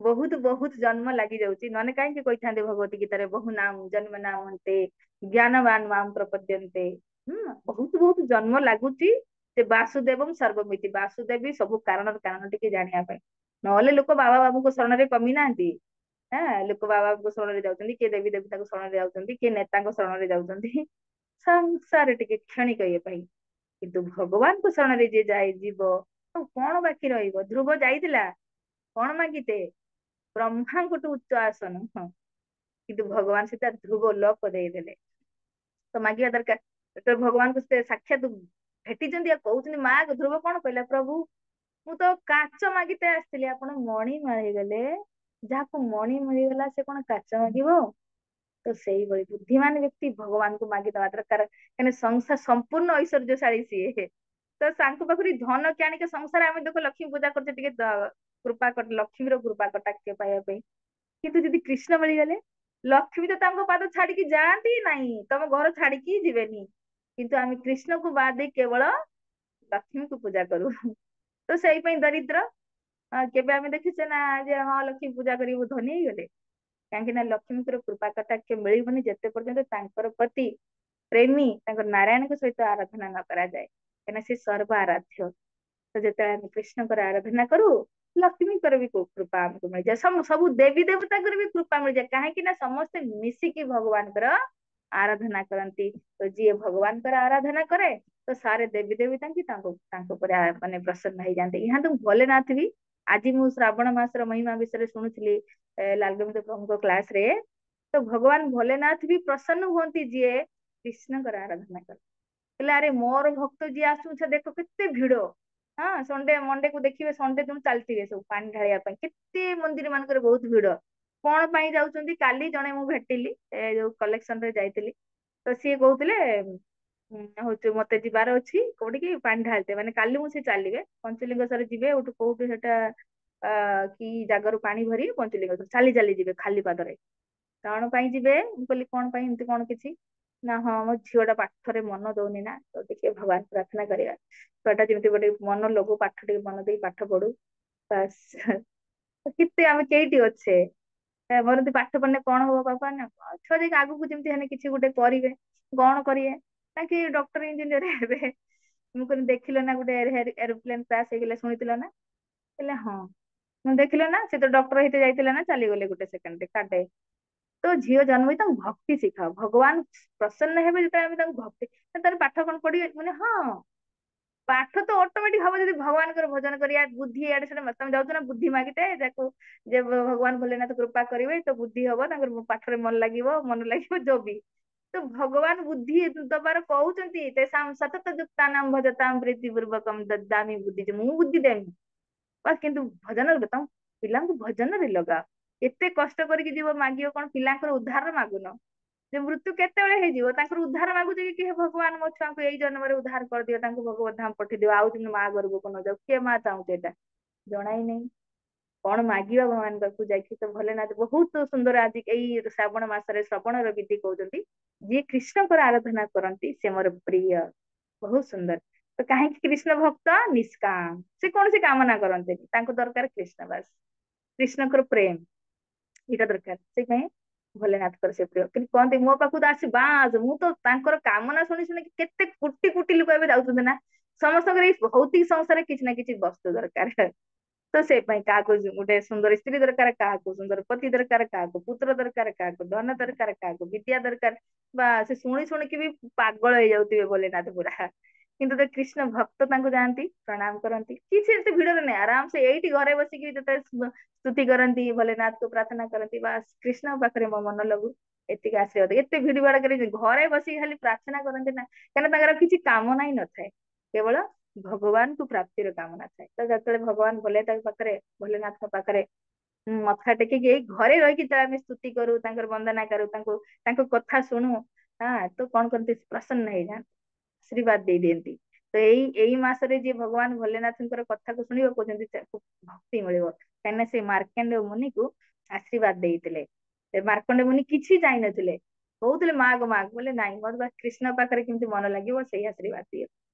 ବହୁତ ବହୁତ ଜନ୍ମ ଲାଗି ଯାଉଛି, ନହେଲେ କାହିଁକି କହିଥାନ୍ତେ ଭଗବତୀ ଗୀତାରେ ବହୁ ନାମ ଜନ୍ମ ନାମନ୍ତେ ଜ୍ଞାନବାନ ମାମ ପ୍ରପଦ୍ୟନ୍ତେ। ବହୁତ ବହୁତ ଜନ୍ମ ଲାଗୁଛି ସେ ବାସୁଦେବଂ ସର୍ବମିତି, ବାସୁଦେବ ବି ସବୁ କାରଣର କାରଣ ଟିକେ ଜାଣିବା ପାଇଁ। ନହେଲେ ଲୋକ ବାବା ବାବୁଙ୍କ ଶରଣରେ କମି ନାହାନ୍ତି। ଲୋକ ବାବାଙ୍କ ଶରଣରେ ଯାଉଛନ୍ତି, କିଏ ଦେବୀ ଦେବତାଙ୍କ ଶରଣରେ ଯାଉଛନ୍ତି, କିଏ ନେତାଙ୍କ ଶରଣରେ ଯାଉଛନ୍ତି ସଂସାର ଟିକେ କ୍ଷଣିକ ଇଏ ପାଇଁ। କିନ୍ତୁ ଭଗବାନଙ୍କ ଶରଣରେ ଯିଏ ଯାଇ ଯିବ, ଆଉ କଣ ବାକି ରହିବ? ଧ୍ରୁବ ଯାଇଥିଲା, କଣ ମାଗିତେ? ବ୍ରହ୍ମାଙ୍କଠୁ ଉଚ୍ଚ ଆସନ। ହଁ, କିନ୍ତୁ ଭଗବାନ ସେଟା ଧ୍ରୁବ ଲୋକ ଦେଇଦେଲେ। ତ ମାଗିବା ଦରକାର। ଯେତେବେଳେ ଭଗବାନଙ୍କୁ ସେ ସାକ୍ଷାତ ଭେଟିଛନ୍ତି ଆଉ କହୁଛନ୍ତି ମାଗ, ଧ୍ରୁବ କଣ କହିଲା, ପ୍ରଭୁ ମୁଁ ତ କାଚ ମାଗିତେ ଆସିଥିଲି, ଆପଣ ମଣି ମାଗିଗଲେ। ଯାହାକୁ ମଣି ମିଳିଗଲା ସେ କଣ କାଚ ମାଗିବ? ତ ସେଇଭଳି ବୁଦ୍ଧିମାନ ବ୍ୟକ୍ତି ଭଗବାନଙ୍କୁ ମାଗିଦବା ଦରକାର, କାହିଁକିନା ସଂସାର ସମ୍ପୂର୍ଣ୍ଣ ଐଶ୍ୱର୍ଯ୍ୟଶାଳୀ ସିଏ। ତ ତାଙ୍କ ପାଖରୁ ଧନ ଜ୍ଞାନିକ ସଂସାର, ଆମେ ଦେଖ ଲକ୍ଷ୍ମୀ ପୂଜା କରୁଛେ ଟିକେ କୃପା ଲକ୍ଷ୍ମୀର କୃପା କଟାକ୍ଷ ପାଇବା ପାଇଁ। କିନ୍ତୁ ଯଦି କୃଷ୍ଣ ମିଳିଗଲେ, ଲକ୍ଷ୍ମୀ ତ ତାଙ୍କ ପାଦ ଛାଡିକି ଯାଆନ୍ତି ନାହିଁ, ତମ ଘର ଛାଡିକି ଯିବେନି। କିନ୍ତୁ ଆମେ କୃଷ୍ଣକୁ ବାଦ ଦେଇ କେବଳ ଲକ୍ଷ୍ମୀଙ୍କୁ ପୂଜା କରୁ। ତ ସେଇ ପାଇଁ ଦରିଦ୍ର। କେବେ ଆମେ ଦେଖିଛେ ନା ଯେ ହଁ ଲକ୍ଷ୍ମୀ ପୂଜା କରିବୁ ଧନୀ ହେଇଗଲେ? କାହିଁକି ନା ଲକ୍ଷ୍ମୀଙ୍କର କୃପା କଟାକ୍ଷ ମିଳିବନି ଯେତେ ପର୍ଯ୍ୟନ୍ତ ତାଙ୍କର ପ୍ରତି ପ୍ରେମୀ ତାଙ୍କର ନାରାୟଣଙ୍କ ସହିତ ଆରାଧନା ନ କରାଯାଏ, କାହିଁକିନା ସେ ସର୍ବ ଆରାଧ୍ୟ। ତ ଯେତେବେଳେ ଆମେ କୃଷ୍ଣଙ୍କର ଆରାଧନା କରୁ, ଲକ୍ଷ୍ମୀଙ୍କର ବି କୃପା ଆମକୁ ମିଳିଯାଏ, ସବୁ ଦେବୀ ଦେବତାଙ୍କର ବି କୃପା ମିଳିଯାଏ। କାହିଁକି ନା ସମସ୍ତେ ମିଶିକି ଭଗବାନଙ୍କର ଆରାଧନା କରନ୍ତି। ତ ଯିଏ ଭଗବାନଙ୍କର ଆରାଧନା କରେ, ତ ସାରେ ଦେବୀ ଦେବୀ ତାଙ୍କ ଉପରେ ମାନେ ପ୍ରସନ୍ନ ହେଇଯାନ୍ତି। ଏହା ତ ଭୋଲେନାଥ ବି, ଆଜି ମୁଁ ଶ୍ରାବଣ ମାସର ମହିମା ବିଷୟରେ ଶୁଣୁଥିଲି ଲାଲଗୋବିନ୍ଦ ପ୍ରଭୁଙ୍କ କ୍ଲାସ ରେ। ତ ଭଗବାନ ଭୋଲେନାଥ ବି ପ୍ରସନ୍ନ ହୁଅନ୍ତି ଯିଏ କୃଷ୍ଣଙ୍କର ଆରାଧନା କରେ। ହେଲେ ଆରେ ମୋର ଭକ୍ତ ଯିଏ ଆସୁଛ ଦେଖ କେତେ ଭିଡ। ହଁ, ସଣ୍ଡେ ମଣ୍ଡେ କୁ ଦେଖିବେ, ସଣ୍ଡେ ଦିନ ଚାଲିଥିବେ ସବୁ ପାଣି ଢାଳିବା ପାଇଁ, କେତେ ମନ୍ଦିର ମାନଙ୍କରେ ବହୁତ ଭିଡ। କଣ ପାଇଁ ଯାଉଛନ୍ତି? କାଲି ଜଣେ ମୁଁ ଭେଟିଲି, ଯୋଉ କଲେକ୍ସନ ରେ ଯାଇଥିଲି, ତ ସିଏ କହୁଥିଲେ ହଉଛି ମତେ ଯିବାର ଅଛି କୋଉଠିକି ପାଣି ଢାଳିତେ, ମାନେ କାଲି ମୁଁ ସେ ଚାଲିବେ ପଞ୍ଚଲିଙ୍ଗେଶ୍ୱର ଯିବେ, ଗୋଟେ କୋଉଠି ସେଟା କି ଜାଗାରୁ ପାଣି ଭରି ପଞ୍ଚଲିଙ୍ଗେଶ୍ୱର ଚାଲି ଚାଲି ଯିବେ ଖାଲି ପାଦରେ। କଣ ପାଇଁ ଯିବେ? ମୁଁ କହିଲି କଣ ପାଇଁ, ଏମିତି କଣ କିଛି ନା? ହଁ, ମୋ ଝିଅ ଟା ପାଠରେ ମନ ଦଉନି ନା, ତ ଟିକେ ଭଗବାନ ପ୍ରାର୍ଥନା କରିବା ଛୁଆଟା ଯେମିତି ଗୋଟେ ମନ ଲଗୁ, ପାଠ ଟିକେ ମନ ଦେଇ ପାଠ ପଢୁ। ବାସ୍। କେତେ ଆମେ କେଇଟି ଅଛେ, ମୋର ଯଦି ପାଠ ପଢିଲେ କଣ ହବ ବାପା ନା, ଛୁଆ ଯାଇକି ଆଗକୁ ଯେମିତି ହେଲେ କିଛି ଗୋଟେ କରିବେ। କଣ କରିବେ? ତାଙ୍କେ ଡକ୍ଟର ଇଞ୍ଜିନିୟର ହେବେ। ମୁଁ କହିଲି ଦେଖିଲ ନା ଗୋଟେ ଏରୋପ୍ଲେନ କ୍ରାସ ହେଇଗଲା, ଶୁଣିଥିଲ ନା? କହିଲେ ହଁ। ମୁଁ ଦେଖିଲ ନା, ସେ ତ ଡକ୍ଟର ହେଇତେ ଯାଇଥିଲା ନା, ଚାଲିଗଲେ ଗୋଟେ ସେକେଣ୍ଡରେ କାଟେ। ତ ଝିଅ ଜନ୍ମ ହେଇ ତାଙ୍କୁ ଭକ୍ତି ଶିଖାଅ, ଭଗବାନ ପ୍ରସନ୍ନ ହେବେ ଯେତେବେଳେ ଆମେ ତାଙ୍କୁ ଭକ୍ତି। ତାର ପାଠ କଣ ପଢିବେ ମାନେ? ହଁ, ପାଠ ତ ଅଟୋମେଟିକ ହବ ଯଦି ଭଗବାନଙ୍କର ଭଜନ କରିବା। ବୁଦ୍ଧି ଆଡେ ସେଟା ତମେ ଯାଉଛ ନା ବୁଦ୍ଧି ମାଗିତେ, ତାକୁ ଯେ ଭଗବାନ ଭୋଲେନାଥ କୃପା କରିବେ ତ ବୁଦ୍ଧି ହବ, ତାଙ୍କର ପାଠରେ ମନ ଲାଗିବ ଯୋଉ ବି। ତ ଭଗବାନ ବୁଦ୍ଧି ଦବାର କହୁଛନ୍ତି, ତେଷାଂ ସତତ ଯୁକ୍ତାନାଂ ଭଜତାଂ ପ୍ରୀତି ପୂର୍ବକମ୍ ଦଦାମି ବୁଦ୍ଧି, ମୁଁ ବୁଦ୍ଧି ଦେମି। ବାସ୍, କିନ୍ତୁ ଭଜନରେ ତମ ପିଲାଙ୍କୁ ଭଜନରେ ଲଗାଅ। ଏତେ କଷ୍ଟ କରିକି ଯିବ ମାଗିବ କଣ? ପିଲାଙ୍କର ଉଦ୍ଧାର ମାଗୁନ, ଯେ ମୃତ୍ୟୁ କେତେବେଳେ ହେଇଯିବ ତାଙ୍କର ଉଦ୍ଧାର ମାଗୁଛ କି ଭଗବାନ ମୋ ଛୁଆଙ୍କୁ ଏଇ ଜନ୍ମରେ ଉଦ୍ଧାର କରିଦିଅ, ତାଙ୍କୁ ଭଗବତ ଧାମ ପଠେଇଦିଅ, ଆଉ ଦିନ ମା ଘରକୁ ନ ଯାଉ। କିଏ ମା ଚାହୁଁଛି ଏଇଟା? ଜଣା ହିଁ ନାହିଁ। କଣ ମାଗିବା ଭଗବାନ ପାଖକୁ ଯାଇକି? ତ ଭୋଲେନାଥ ବହୁତ ସୁନ୍ଦର। ଆଜି ଏଇ ଶ୍ରାବଣ ମାସରେ ଶ୍ରବଣର ବିଧି କହୁଛନ୍ତି, ଯିଏ କୃଷ୍ଣଙ୍କର ଆରାଧନା କରନ୍ତି ସେ ମୋର ପ୍ରିୟ। ବହୁତ ସୁନ୍ଦର। ତ କାହିଁକି କୃଷ୍ଣ ଭକ୍ତ? ନିଷ୍କାମ, ସେ କୌଣସି କାମନା କରନ୍ତିନି, ତାଙ୍କୁ ଦରକାର କୃଷ୍ଣ ବାସ, କୃଷ୍ଣଙ୍କର ପ୍ରେମ ଏଇଟା ଦରକାର। ସେଇପାଇଁ ଭୋଲେନାଥଙ୍କର ସେ ପ୍ରିୟ। କିନ୍ତୁ କହନ୍ତି ମୋ ପାଖକୁ ତ ଆସି ବାସ, ମୁଁ ତ ତାଙ୍କର କାମନା ଶୁଣି ଶୁଣିକି କେତେ କୋଟି କୋଟି ଲୋକ ଏବେ ଯାଉଛନ୍ତି ନା। ସମସ୍ତଙ୍କର ଏଇ ଭୌତିକ ସଂସାରରେ କିଛି ନା କିଛି ବସ୍ତୁ ଦରକାର। ତ ସେଇ ପାଇଁ କାହାକୁ ଗୋଟେ ସୁନ୍ଦର ସ୍ତ୍ରୀ ଦରକାର, କାହାକୁ ସୁନ୍ଦର ପତି ଦରକାର, କାହାକୁ ପୁତ୍ର ଦରକାର, କାହାକୁ ଧନ ଦରକାର, କାହାକୁ ବିଦ୍ୟା ଦରକାର। ବା ସେ ଶୁଣି ଶୁଣିକି ବି ପାଗଳ ହେଇଯାଉଥିବେ ଭୋଲେନାଥ ପୁରା। କିନ୍ତୁ ତ କୃଷ୍ଣ ଭକ୍ତ ତାଙ୍କୁ ଯାଆନ୍ତି, ପ୍ରଣାମ କରନ୍ତି, କିଛି ଏତେ ଭିଡରେ ନାହିଁ, ଆରାମ ସେ ଏଇଠି ଘରେ ବସିକି ଯେତେବେଳେ ସ୍ତୁତି କରନ୍ତି, ଭୋଲେନାଥଙ୍କୁ ପ୍ରାର୍ଥନା କରନ୍ତି, ବାସ୍ କୃଷ୍ଣଙ୍କ ପାଖରେ ମୋ ମନ ଲଗୁ। ଏତିକି ଆଶୀର୍ବାଦ। ଏତେ ଭିଡ ଭାଡ କରି ଘରେ ବସିକି ଖାଲି ପ୍ରାର୍ଥନା କରନ୍ତି ନା, କାହିଁକିନା ତାଙ୍କର କିଛି କାମନା ହିଁ ନଥାଏ, କେବଳ ଭଗବାନଙ୍କୁ ପ୍ରାପ୍ତିର କାମନା ଥାଏ। ତ ଯେତେବେଳେ ଭଗବାନ ତାଙ୍କ ପାଖରେ, ଭୋଲେନାଥଙ୍କ ପାଖରେ ମଥା ଟେକିକି ଏଇ ଘରେ ରହିକି ଯେତେବେଳେ ଆମେ ସ୍ତୁତି କରୁ, ତାଙ୍କର ବନ୍ଦନା କରୁ, ତାଙ୍କ କଥା ଶୁଣୁ, ତ କଣ କରନ୍ତି? ପ୍ରସନ୍ନ ହେଇଯାଆନ୍ତି, ଆଶୀର୍ବାଦ ଦେଇ ଦିଅନ୍ତି। ତ ଏଇ ମାସରେ ଯିଏ ଭଗବାନ ଭୋଲେନାଥଙ୍କର କଥାକୁ ଶୁଣିବ କହୁଛନ୍ତି ତାକୁ ଭକ୍ତି ମିଳିବ, କାହିଁକିନା ସେ ମାର୍କଣ୍ଡେୟ ମୁନିକୁ ଆଶୀର୍ବାଦ ଦେଇଥିଲେ। ସେ ମାର୍କଣ୍ଡେୟ ମୁନି କିଛି ଜାଣିନଥିଲେ, କହୁଥିଲେ ମାଗ ମାଗ, ବୋଲେ ନାଇଁ ମୋର ବା କୃଷ୍ଣ ପାଖରେ କେମିତି ମନ ଲାଗିବ ସେଇ ଆଶୀର୍ବାଦ ଦିଅ।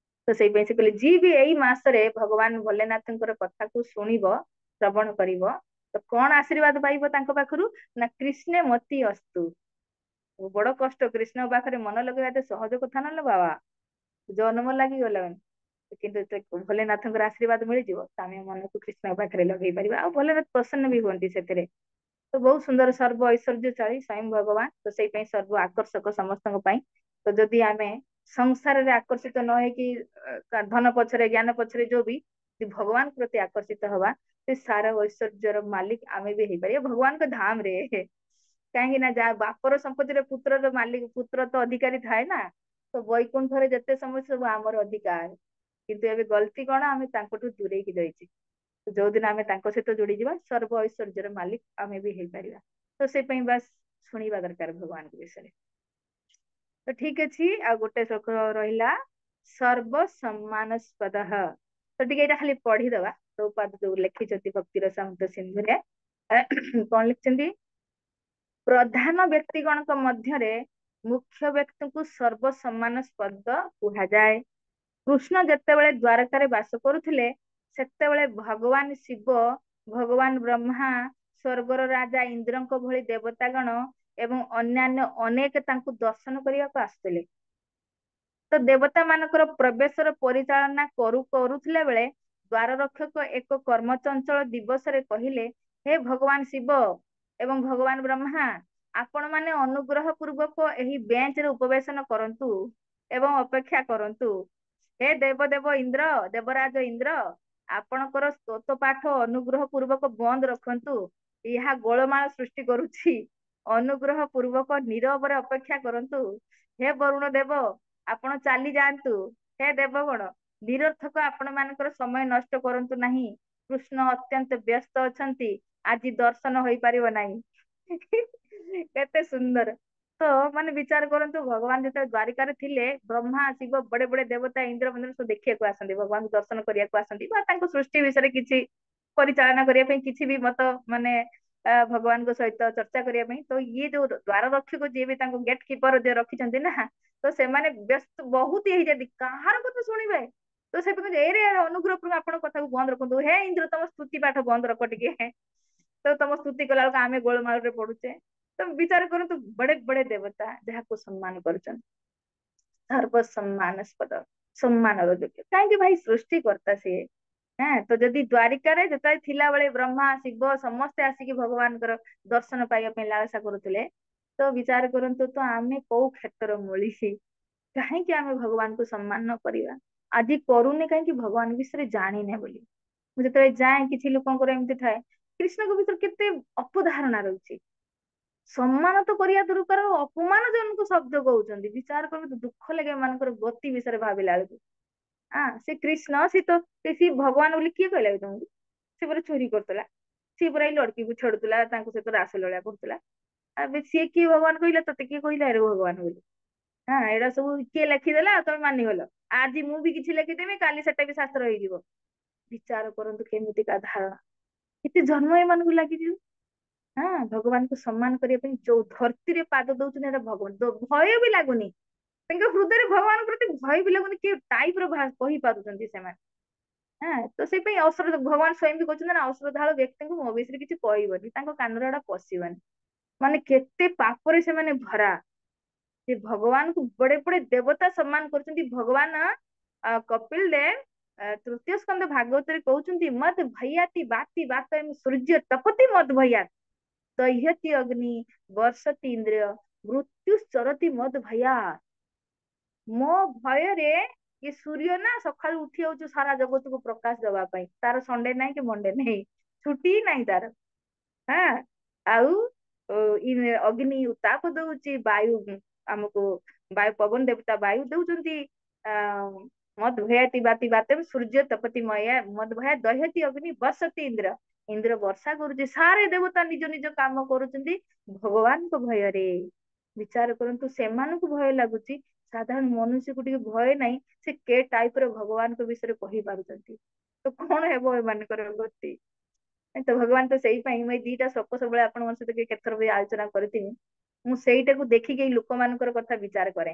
ତ ସେଇ ପାଇଁ ସେ କହିଲେ ଯିଏ ବି ଏଇ ମାସରେ ଭଗବାନ ଭୋଲେନାଥଙ୍କର କଥାକୁ ଶୁଣିବ, ଶ୍ରବଣ କରିବ, ତ କଣ ଆଶୀର୍ବାଦ ପାଇବ ତାଙ୍କ ପାଖରୁ ନା କୃଷ୍ଣେ ମତି ଅସ୍ତୁ। ବଡ କଷ୍ଟ, କୃଷ୍ଣ ପାଖରେ ମନ ଲଗେଇବା ଏତେ ସହଜ କଥା ନହେଲେ ବାବା, ଜନ୍ମ ଲାଗିଗଲା। କିନ୍ତୁ ଭୋଲେନାଥଙ୍କର ଆଶୀର୍ବାଦ ମିଳିଯିବ ତ ଆମେ ମନକୁ କୃଷ୍ଣ ପାଖରେ ଲଗେଇ ପାରିବା, ଆଉ ଭୋଲେନାଥ ପ୍ରସନ୍ନ ବି ହୁଅନ୍ତି ସେଥିରେ। ତ ବହୁତ ସୁନ୍ଦର, ସର୍ବ ଐଶ୍ୱର୍ଯ୍ୟଶାଳୀ ସ୍ୱୟଂ ଭଗବାନ, ତ ସେଇ ପାଇଁ ସର୍ବ ଆକର୍ଷକ ସମସ୍ତଙ୍କ ପାଇଁ। ତ ଯଦି ଆମେ ସଂସାରରେ ଆକର୍ଷିତ ନ ହେଇକି ଧନ ପଛରେ, ଜ୍ଞାନ ପଛରେ ଯୋଉ ବି ଭଗବାନ ପ୍ରତି ଆକର୍ଷିତ ହବା, ସେ ସାରା ଐଶ୍ୱର୍ଯ୍ୟର ମାଲିକ ଆମେ ବି ହେଇପାରିବା ଭଗବାନଙ୍କ ଧାମ ରେ। କାହିଁକି ନା ଯାହା ବାପର ସମ୍ପତ୍ତିରେ ପୁତ୍ରର ମାଲିକ, ପୁତ୍ର ତ ଅଧିକାରୀ ଥାଏ ନା, ତ ବୈକୁଣ୍ଠରେ ଯେତେ ସମସ୍ୟା ସବୁ ଆମର ଅଧିକାର। କିନ୍ତୁ ଏବେ ଗଲତି କଣ, ଆମେ ତାଙ୍କଠୁ ଦୂରେଇକି ଯାଇଛେ। ଯୋଉଦିନ ଆମେ ତାଙ୍କ ସହିତ ଯୋଡିଯିବା ସର୍ବ ଐଶ୍ୱର୍ଯ୍ୟର ମାଲିକ ଆମେ ବି ହେଇପାରିବା। ତ ସେଇ ପାଇଁ ବାସ୍ ଶୁଣିବା ଦରକାର ଭଗବାନଙ୍କ ବିଷୟରେ। ତ ଠିକ ଅଛି, ଆଉ ଗୋଟେ ଶ୍ଲୋକ ରହିଲା ସର୍ବ ସମ୍ମାନସ୍ପଦଃ। ତ ଟିକେ ଏଇଟା ଖାଲି ପଢିଦବା, ପ୍ରଭୁପାଦ ଯୋଉ ଲେଖିଛନ୍ତି ଭକ୍ତିର ସାମନ୍ତ ସିନ୍ଧୁରେ। କଣ ଲେଖିଛନ୍ତି, ପ୍ରଧାନ ବ୍ୟକ୍ତିଗଣଙ୍କ ମଧ୍ୟରେ ମୁଖ୍ୟ ବ୍ୟକ୍ତିଙ୍କୁ ସର୍ବ ସମ୍ମାନସ୍ପଦ କୁହାଯାଏ। କୃଷ୍ଣ ଯେତେବେଳେ ଦ୍ୱାରକାରେ ବାସ କରୁଥିଲେ ସେତେବେଳେ ଭଗବାନ ଶିବ, ଭଗବାନ ବ୍ରହ୍ମା, ସ୍ୱର୍ଗର ରାଜା ଇନ୍ଦ୍ରଙ୍କ ଭଳି ଦେବତାଗଣ ଏବଂ ଅନ୍ୟାନ୍ୟ ଅନେକ ତାଙ୍କୁ ଦର୍ଶନ କରିବାକୁ ଆସୁଥିଲେ। ତ ଦେବତା ମାନଙ୍କର ପ୍ରବେଶର ପରିଚାଳନା କରୁଥିଲା ବେଳେ ଦ୍ୱାର ରକ୍ଷକ ଏକ କର୍ମଚଞ୍ଚଳ ଦିବସରେ କହିଲେ, ହେ ଭଗବାନ ଶିବ ଏବଂ ଭଗବାନ ବ୍ରହ୍ମା, ଆପଣ ମାନେ ଅନୁଗ୍ରହ ପୂର୍ବକ ଏହି ବେଞ୍ଚରେ ଉପବେଶନ କରନ୍ତୁ ଏବଂ ଅପେକ୍ଷା କରନ୍ତୁ। ହେ ଦେବ ଦେବ ଇନ୍ଦ୍ର, ଦେବରାଜ ଇନ୍ଦ୍ର, ଆପଣଙ୍କର ସ୍ତୋତ ପାଠ ଅନୁଗ୍ରହ ପୂର୍ବକ ବନ୍ଦ ରଖନ୍ତୁ, ଏହା ଗୋଳମାଳ ସୃଷ୍ଟି କରୁଛି। ଅନୁଗ୍ରହ ପୂର୍ବକ ନୀରବରେ ଅପେକ୍ଷା କରନ୍ତୁ। ହେ ବରୁଣ ଦେବ, ଆପଣ ଚାଲି ଯାଆନ୍ତୁ। ହେ ଦେବଗଣ, ନିରର୍ଥକ ଆପଣ ମାନଙ୍କର ସମୟ ନଷ୍ଟ କରନ୍ତୁ ନାହିଁ। କୃଷ୍ଣ ଅତ୍ୟନ୍ତ ବ୍ୟସ୍ତ ଅଛନ୍ତି, ଆଜି ଦର୍ଶନ ହୋଇପାରିବ ନାହିଁ। କେତେ ସୁନ୍ଦର। ତ ମାନେ ବିଚାର କରନ୍ତୁ, ଭଗବାନ ଯେତେବେଳେ ଦ୍ୱାରିକାରେ ଥିଲେ, ବ୍ରହ୍ମା ଶିବ ବଡେ ବଡେ ଦେବତା ଇନ୍ଦ୍ର ମନ୍ଦ୍ର ସବୁ ଦେଖିବାକୁ ଆସନ୍ତି, ଭଗବାନଙ୍କୁ ଦର୍ଶନ କରିବାକୁ ଆସନ୍ତି, ବା ତାଙ୍କ ସୃଷ୍ଟି ବିଷୟରେ କିଛି ପରିଚାଳନା କରିବା ପାଇଁ, କିଛି ବି ମତ ମାନେ ଭଗବାନଙ୍କ ସହିତ ଚର୍ଚ୍ଚା କରିବା ପାଇଁ। ତ ଇଏ ଯୋଉ ଦ୍ୱାର ରକ୍ଷକ ଯିଏ ବି ତାଙ୍କୁ ଗେଟ କିପର ଯିଏ ରଖିଛନ୍ତି ନା, ତ ସେମାନେ ବ୍ୟସ୍ତ ବହୁତ ହେଇଯାନ୍ତି, କାହାର କଥା ଶୁଣିବେ। ତ ସେ କହୁଛନ୍ତି ଏରେ ଅନୁଗ୍ରହ ପୂର୍ବ ଆପଣଙ୍କ କଥାକୁ ବନ୍ଦ ରଖନ୍ତୁ, ହେ ଇନ୍ଦ୍ର ତମ ସ୍ତୁତି ପାଠ ବନ୍ଦ ରଖ ଟିକେ। ତ ତମ ସ୍ତୁତି କଲା ବେଳକୁ ଆମେ ଗୋଳମାଳରେ ପଡୁଛେ। ତ ବିଚାର କରନ୍ତୁ, ବଡେ ବଡେ ଦେବତା ଯାହାକୁ ସମ୍ମାନ କରୁଛନ୍ତି, ସର୍ବ ସମ୍ମାନସ୍ପଦ, ସମ୍ମାନର ଯୋଗ୍ୟ, କାହିଁକି ଭାଇ ସୃଷ୍ଟି କର୍ତ୍ତା ସିଏ। ହଁ, ତ ଯଦି ଦ୍ୱାରିକାରେ ଯେତେବେଳେ ଥିଲା ବେଳେ ବ୍ରହ୍ମା ଶିବ ସମସ୍ତେ ଆସିକି ଭଗବାନଙ୍କର ଦର୍ଶନ ପାଇବା ପାଇଁ ଲାଳସା କରୁଥିଲେ, ତ ବିଚାର କରନ୍ତୁ ତ ଆମେ କୋଉ କ୍ଷେତ୍ର ମୂଳିଛି, କାହିଁକି ଆମେ ଭଗବାନଙ୍କୁ ସମ୍ମାନ ନ କରିବା। ଆଜି କରୁନେ କାହିଁକି, ଭଗବାନ ବିଷୟରେ ଜାଣିନେ ବୋଲି। ମୁଁ ଯେତେବେଳେ ଯାଏ, କିଛି ଲୋକଙ୍କର ଏମିତି ଥାଏ, କୃଷ୍ଣଙ୍କ ଭିତରେ କେତେ ଅପଧାରଣା ରହୁଛି। ସମ୍ମାନ ତ କରିବା ଦରକାର, ଅପମାନ ଜନକ ଶବ୍ଦ କହୁଛନ୍ତି। ବିଚାର କରନ୍ତୁ, ଦୁଃଖ ଲାଗେ ଏମାନଙ୍କର ଗତି ବିଷୟରେ ଭାବିଲା ବେଳକୁ। ସେ କୃଷ୍ଣ, ସେ ଭଗବାନ ବୋଲି କିଏ କହିଲା କି ତମକୁ? ସେ ପୁରା ଚୋରି କରୁଥିଲା, ସିଏ ପୁରା ଏଇ ଲଡକିକୁ ଛେଡୁଥିଲା, ତାଙ୍କ ସହିତ ରାସଲୀଳା କରୁଥିଲା। ଏବେ ସିଏ କିଏ ଭଗବାନ କହିଲା, ତତେ କିଏ କହିଲା ଆରେ ଭଗବାନ ବୋଲି? ଏଇଟା ସବୁ କିଏ ଲେଖିଦେଲା ଆଉ ତମେ ମାନିଗଲ। ଆଜି ମୁଁ ବି କିଛି ଲେଖିଦେବି, କାଲି ସେଟା ବି ଶାସ୍ତ୍ର ହେଇଯିବ। ବିଚାର କରନ୍ତୁ କେମିତିକା ଧାରଣା, କେତେ ଜନ୍ମ ଏମାନଙ୍କୁ ଲାଗିଯିବ। ଭଗବାନଙ୍କୁ ସମ୍ମାନ କରିବା ପାଇଁ ଯୋଉ ଧରତୀରେ ପାଦ ଦଉଛନ୍ତି, ସେଟା ଭଗବାନ ଭୟ ବି ଲାଗୁନି ତାଙ୍କ ହୃଦୟରେ, ଭଗବାନଙ୍କ ପ୍ରତି ଭୟ ବି ଲାଗୁନି, କି ଟାଇପ ର କହି ପାରୁଛନ୍ତି ସେମାନେ। ତ ସେଇ ପାଇଁ ଭଗବାନ ସ୍ଵୟଂ ବି କହୁଛନ୍ତି ନା, ଅଶ୍ରଦ୍ଧାଳୁ ବ୍ୟକ୍ତିଙ୍କୁ ମୋ ବିଷୟରେ କିଛି କହିବନି, ତାଙ୍କ କାନରେ ଏଟା ପଶିବନି। ମାନେ କେତେ ପାପରେ ସେମାନେ ଭରା। ସେ ଭଗବାନଙ୍କୁ ବଡେ ବଡେ ଦେବତା ସମ୍ମାନ କରୁଛନ୍ତି। ଭଗବାନ କପିଲ ଦେବ ତୃତୀୟ ସ୍କନ୍ଦ ଭାଗବତରେ କହୁଛନ୍ତି, ମଦ ଭୟାତି ବାତି ବାତ ସୂର୍ଯ୍ୟ ତପତି ମଦ ଭୟାତ ଦହ୍ୟତି ଅଗ୍ନି ବର୍ଷତି ଇନ୍ଦ୍ରିୟ ମୃତ୍ୟୁ ଚରତି ମଦ ଭୟାତ। ମୋ ଭୟରେ ଏ ସୂର୍ଯ୍ୟ ନା ସକାଳୁ ଉଠି ଯାଉଛି ସାରା ଜଗତକୁ ପ୍ରକାଶ ଦବା ପାଇଁ, ତାର ସଣ୍ଡେ ନାହିଁ କି ମଣ୍ଡେ ନାହିଁ, ଛୁଟି ନାହିଁ ତାର। ହଁ, ଆଉ ଅଗ୍ନି ଉତ୍ତାପ ଦଉଛି, ବାୟୁ ଆମକୁ ବାୟୁ ପବନ ଦେବତା ବାୟୁ ଦଉଛନ୍ତି। ଆ ମଦ ଭୟାତି ବାତି ବାତ ସୂର୍ଯ୍ୟ ତପତି ମଦ ଭୟା ଦହ୍ୟତି ଅଗ୍ନି ବର୍ଷତି ଇନ୍ଦ୍ର, ଇନ୍ଦ୍ର ବର୍ଷା କରୁଛି। ସାରେ ଦେବତା ନିଜ ନିଜ କାମ କରୁଛନ୍ତି ଭଗବାନଙ୍କ ଭୟରେ। ବିଚାର କରନ୍ତୁ, ସେମାନଙ୍କୁ ଭୟ ଲାଗୁଛି, ସାଧାରଣ ମନୁଷ୍ୟକୁ ଟିକେ ଭୟ ନାହିଁ, ସେ କେ ଟାଇପ ର ଭଗବାନଙ୍କ ବିଷୟରେ କହି ପାରୁଛନ୍ତି। ତ କଣ ହେବ ଏମାନଙ୍କର ଗତି। ତ ଭଗବାନ ତ ସେଇ ପାଇଁ ମୁଁ ଏଇ ଦିଟା ଶ୍ଲୋକ ସବୁବେଳେ ଆପଣଙ୍କ ସହିତ କେତେଥର ବି ଆଲୋଚନା କରିଥିଲି। ମୁଁ ସେଇଟାକୁ ଦେଖିକି ଏଇ ଲୋକମାନଙ୍କର କଥା ବିଚାର କରେ।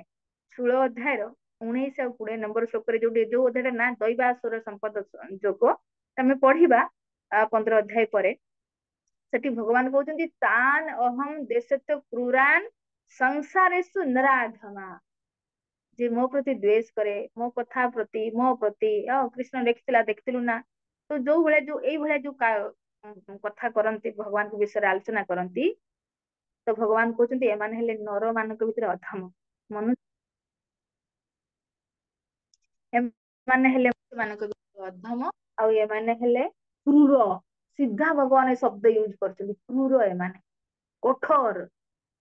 16 ଅଧ୍ୟାୟର 19 ଆଉ 20 ନମ୍ବର ଶ୍ଲୋକରେ ଯୋଉ ଅଧ୍ୟାୟଟା ନା ଦୈବାସୁର ସମ୍ପଦ ଯୋଗ ଆମେ ପଢିବା 15 ଅଧ୍ୟାୟ ପରେ, ସେଠି ଭଗବାନ କହୁଛନ୍ତି ତାନ ଅହମ ଦେଶତ୍ୟ କ୍ରୁରାନ ସଂସାରେଷୁ ନରାଧମା। ଯେ ମୋ ପ୍ରତି ଦ୍વેଷ କରେ, ମୋ କଥା ପ୍ରତି, ମୋ ପ୍ରତି କୃଷ୍ଣ ଲେଖିଥିଲା ଦେଖିଥିଲୁ ନା। ତ ଯୋଉ ଭଳିଆ ଏଇଭଳିଆ କଥା କରନ୍ତି, ଭଗବାନଙ୍କ ବିଷୟରେ ଆଲୋଚନା କରନ୍ତି, ତ ଭଗବାନ କହୁଛନ୍ତି ଏମାନେ ହେଲେ ନର ମାନଙ୍କ ଭିତରେ ଅଧମ ମନୁଷ୍ୟ, ଏମାନେ ହେଲେ ମାନଙ୍କ ଭିତରେ ଅଧମ, ଆଉ ଏମାନେ ହେଲେ କ୍ରୂର। ସିଧା ଭଗବାନ ଏ ଶବ୍ଦ ୟୁଜ କରିଛନ୍ତି, କ୍ରୂର ଏମାନେ, କଠୋର,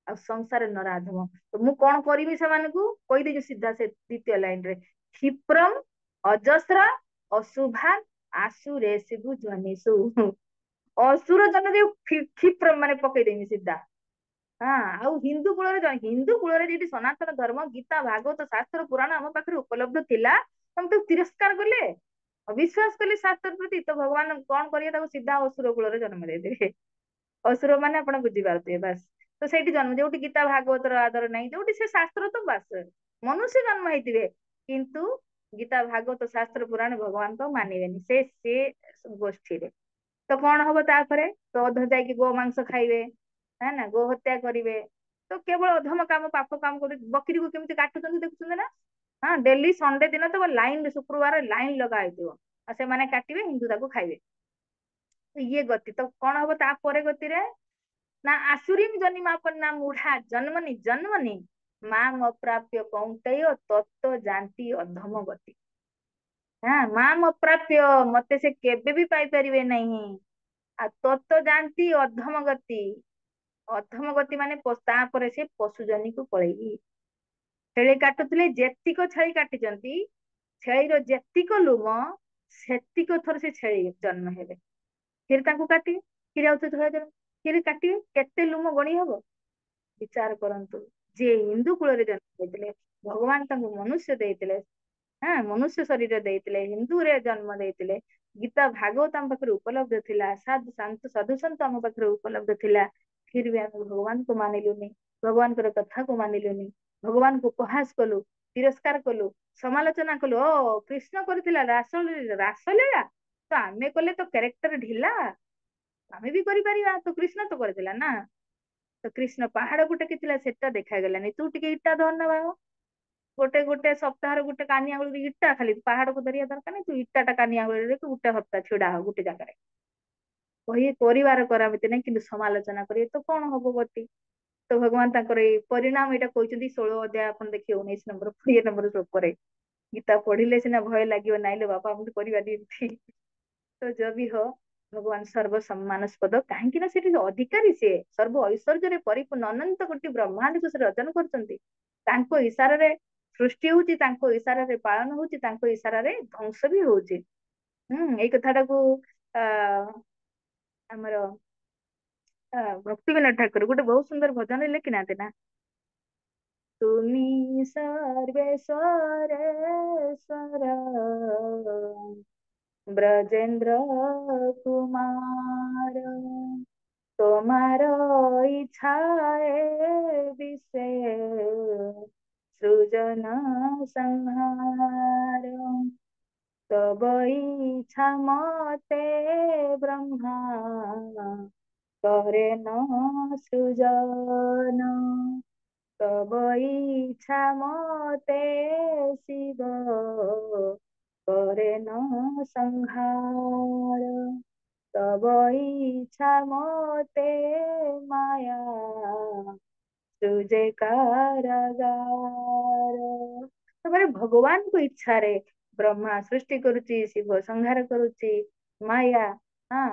ଆଉ ସଂସାର ନରାଧମ। ତ ମୁଁ କଣ କରିବି ସେମାନଙ୍କୁ କହିଦେଇଛି ସିଧା ସେ ଦ୍ୱିତୀୟ ଲାଇନ ରେ, କ୍ଷିପ୍ରମ ଅଜସ୍ର ଅଶୁଭା ଆସୁରେ ଶିବୁ ଜନିଷୁ। ଅସୁର ଜନରେ କ୍ଷିପ୍ର ମାନେ ପକେଇଦେମି ସିଧା। ହଁ, ଆଉ ହିନ୍ଦୁ କୂଳରେ ହିନ୍ଦୁ କୂଳରେ ଯେଠି ସନାତନ ଧର୍ମ ଗୀତା ଭାଗବତ ଶାସ୍ତ୍ର ପୁରାଣ ଆମ ପାଖରେ ଉପଲବ୍ଧ ଥିଲା, ତମେ ତାକୁ ତିରସ୍କାର କଲେ, ଅବିଶ୍ୱାସ କଲେ ଶାସ୍ତ୍ର ପ୍ରତି, ତ ଭଗବାନ କଣ କରିବେ, ତାକୁ ସିଧା ଅସୁର କୂଳରେ ଜନ୍ମ ଦେଇଦେବେ। ଅସୁର ମାନେ ଆପଣ ବୁଝିପାରୁଥିବେ ବାସ୍। ତ ସେଇଠି ଜନ୍ମ, ଯୋଉଠି ଗୀତା ଭାଗବତର ଆଦର ନାହିଁ, ଯୋଉଠି ସେ ଶାସ୍ତ୍ର ତ ବାସ୍ ମନୁଷ୍ୟ ଜନ୍ମ ହେଇଥିବେ, କିନ୍ତୁ ଗୀତା ଭାଗବତ ଶାସ୍ତ୍ର ପୁରାଣ ଭଗବାନଙ୍କ ମାନିବେନି ସେ ଗୋଷ୍ଠୀରେ। ତ କଣ ହବ ତାପରେ, ତ ଅଧ ଯାଇକି ଗୋ ମାଂସ ଖାଇବେ, ନା ନା ଗୋ ହତ୍ୟା କରିବେ। ତ କେବଳ ଅଧମ କାମ ପାପ କାମ କରି, ବକିରିକୁ କେମିତି କାଟୁଛନ୍ତି ଦେଖୁଛନ୍ତି ନା। ହଁ, ଡେଲି ସଣ୍ଡେ ଦିନ ତ ଲାଇନ, ଶୁକ୍ରବାର ଲାଇନ ଲଗା ହେଇଥିବ, ଆଉ ସେମାନେ କାଟିବେ, ହିନ୍ଦୁ ତାକୁ ଖାଇବେ। ଇଏ ଗତି ତ କଣ ହବ ତାପରେ ଗତିରେ, ନା ଆସୁରୀମ ଜନିମାପନ୍ନା ମୁଢା ଜନ୍ମନି ଜନ୍ମନି ମାମ ଅପ୍ରାପ୍ୟ କୌନ୍ତେୟ ତତ୍ତ୍ୱ ଜାନ୍ତି ଅଧମ ଗତି। ହଁ, ମାମ ଅପ୍ରାପ୍ୟ, ମତେ ସେ କେବେ ବି ପାଇପାରିବେ ନାହିଁ। ଆଉ ତତ୍ତ୍ୱ ଜାନ୍ତି ଅଧମ ଗତି, ଅଧମ ଗତି ମାନେ ତାପରେ ସେ ପଶୁ ଜନିକୁ ପଳେଇବି। ଛେଳି କାଟୁଥିଲେ, ଯେତିକ ଛେଳି କାଟିଛନ୍ତି, ଛେଳିର ଯେତିକ ଲୁମ ସେତିକ ଥର ସେ ଛେଳି ଜନ୍ମ ହେବେ। ଫିର ତାଙ୍କୁ କାଟିବେ, ଫିର ଆଉ ଥରେ ଫିର କାଟିବେ, କେତେ ଲୁମ ଗଣି ହବ। ବିଚାର କରନ୍ତୁ, ଯିଏ ହିନ୍ଦୁ କୁଳରେ ଜନ୍ମ ହେଇଥିଲେ, ଭଗବାନ ତାଙ୍କୁ ମନୁଷ୍ୟ ଦେଇଥିଲେ, ହଁ ମନୁଷ୍ୟ ଶରୀର ଦେଇଥିଲେ, ହିନ୍ଦୁରେ ଜନ୍ମ ଦେଇଥିଲେ, ଗୀତା ଭାଗବତ ଆମ ପାଖରେ ଉପଲବ୍ଧ ଥିଲା, ସାଧୁସନ୍ଥ ଆମ ପାଖରେ ଉପଲବ୍ଧ ଥିଲା, ଫିର ବି ଆମେ ଭଗବାନଙ୍କୁ ମାନିଲୁନି, ଭଗବାନଙ୍କର କଥାକୁ ମାନିଲୁନି, ଭଗବାନଙ୍କୁ ଉପହାସ କଲୁ, ତିରସ୍କାର କଲୁ, ସମାଲୋଚନା କଲୁ। କୃଷ୍ଣ କରିଥିଲା ରାସଲୀଳା, ତ ଆମେ କଲେ ତ କ୍ୟାରେକ୍ଟର ଢିଲା, ଆମେ ବି କରିପାରିବା, ତ କୃଷ୍ଣ ତ କରିଥିଲା ନା। ତ କୃଷ୍ଣ ପାହାଡକୁ ଟେକିଥିଲା, ସେଟା ଦେଖାଗଲାନି, ତୁ ଟିକେ ଇଟା ଧର ନା ବାବା, ଗୋଟେ ଗୋଟେ ସପ୍ତାହରେ ଗୋଟେ କାନି ଆଙ୍ଗୁଳିରେ ଇଟା, ଖାଲି ପାହାଡକୁ ଧରିବା ଦରକାର ନାହିଁ, ତୁ ଇଟାଟା କାନି ଆଙ୍ଗୁଳିରେ ଗୋଟେ ସପ୍ତାହ ଛିଡା ହ ଗୋଟେ ଜାଗାରେ। କରିବାର କରାମିତି ନାହିଁ, କିନ୍ତୁ ସମାଲୋଚନା କରିବେ ତ କଣ ହବ ଗତି। ତ ଭଗବାନ ତାଙ୍କର ଏଇ ପରିଣାମ ଏଇଟା କହିଛନ୍ତି 16 ଅଧ୍ୟାୟ, ଆପଣ ଦେଖିବେ 19 ନମ୍ବର 20 ନମ୍ବର ଶ୍ଲୋକରେ। ଗୀତା ପଢିଲେ ସିନା ଭୟ ଲାଗିବ, ନାଇଁଲେ ବାପା ଏମିତି କରିବାନି ଏମିତି। ତ ଯ ବି ହୋ, ଭଗବାନ ସର୍ବ ସମ୍ମାନସ୍ପଦ, କାହିଁକି ନା ସେଠି ଅଧିକାରୀ ସିଏ, ସର୍ବ ଐଶ୍ୱର୍ଯ୍ୟରେ ପରିପୂର୍ଣ୍ଣ ଅନନ୍ତ କୋଟି ବ୍ରହ୍ମାଣ୍ଡକୁ ସେ ରଚନା କରୁଛନ୍ତି। ତାଙ୍କ ଇଶାରାରେ ସୃଷ୍ଟି ହଉଛି, ତାଙ୍କ ଇଶାରାରେ ପାଳନ ହଉଛି, ତାଙ୍କ ଇଶାରାରେ ଧ୍ୱଂସ ବି ହଉଛି। ଏଇ କଥାଟାକୁ ଆ ଆମର ଭକ୍ତିବିନୋଦ ଠାକୁର ଗୋଟେ ବହୁତ ସୁନ୍ଦର ଭଜନରେ ଲେଖିନାହାନ୍ତି ନା, ତୁମି ସର୍ବେଶ୍ୱରେଶ୍ୱର ବ୍ରଜେନ୍ଦ୍ର କୁମାର, তোমার ইচ্ছায় বিশে সৃজন সংহার, তব ইচ্ছা মতে ব্রহ্মা করে ন সৃজন, তব ইচ্ছা মতে শিব করে ন সংহার, তব ইচ্ছা মতে মায়া ସୃଜେ କାରାଗାର। ତାପରେ ଭଗବାନଙ୍କ ଇଚ୍ଛାରେ ବ୍ରହ୍ମା ସୃଷ୍ଟି କରୁଛି, ଶିବ ସଂହାର କରୁଛି, ମାୟା ହଁ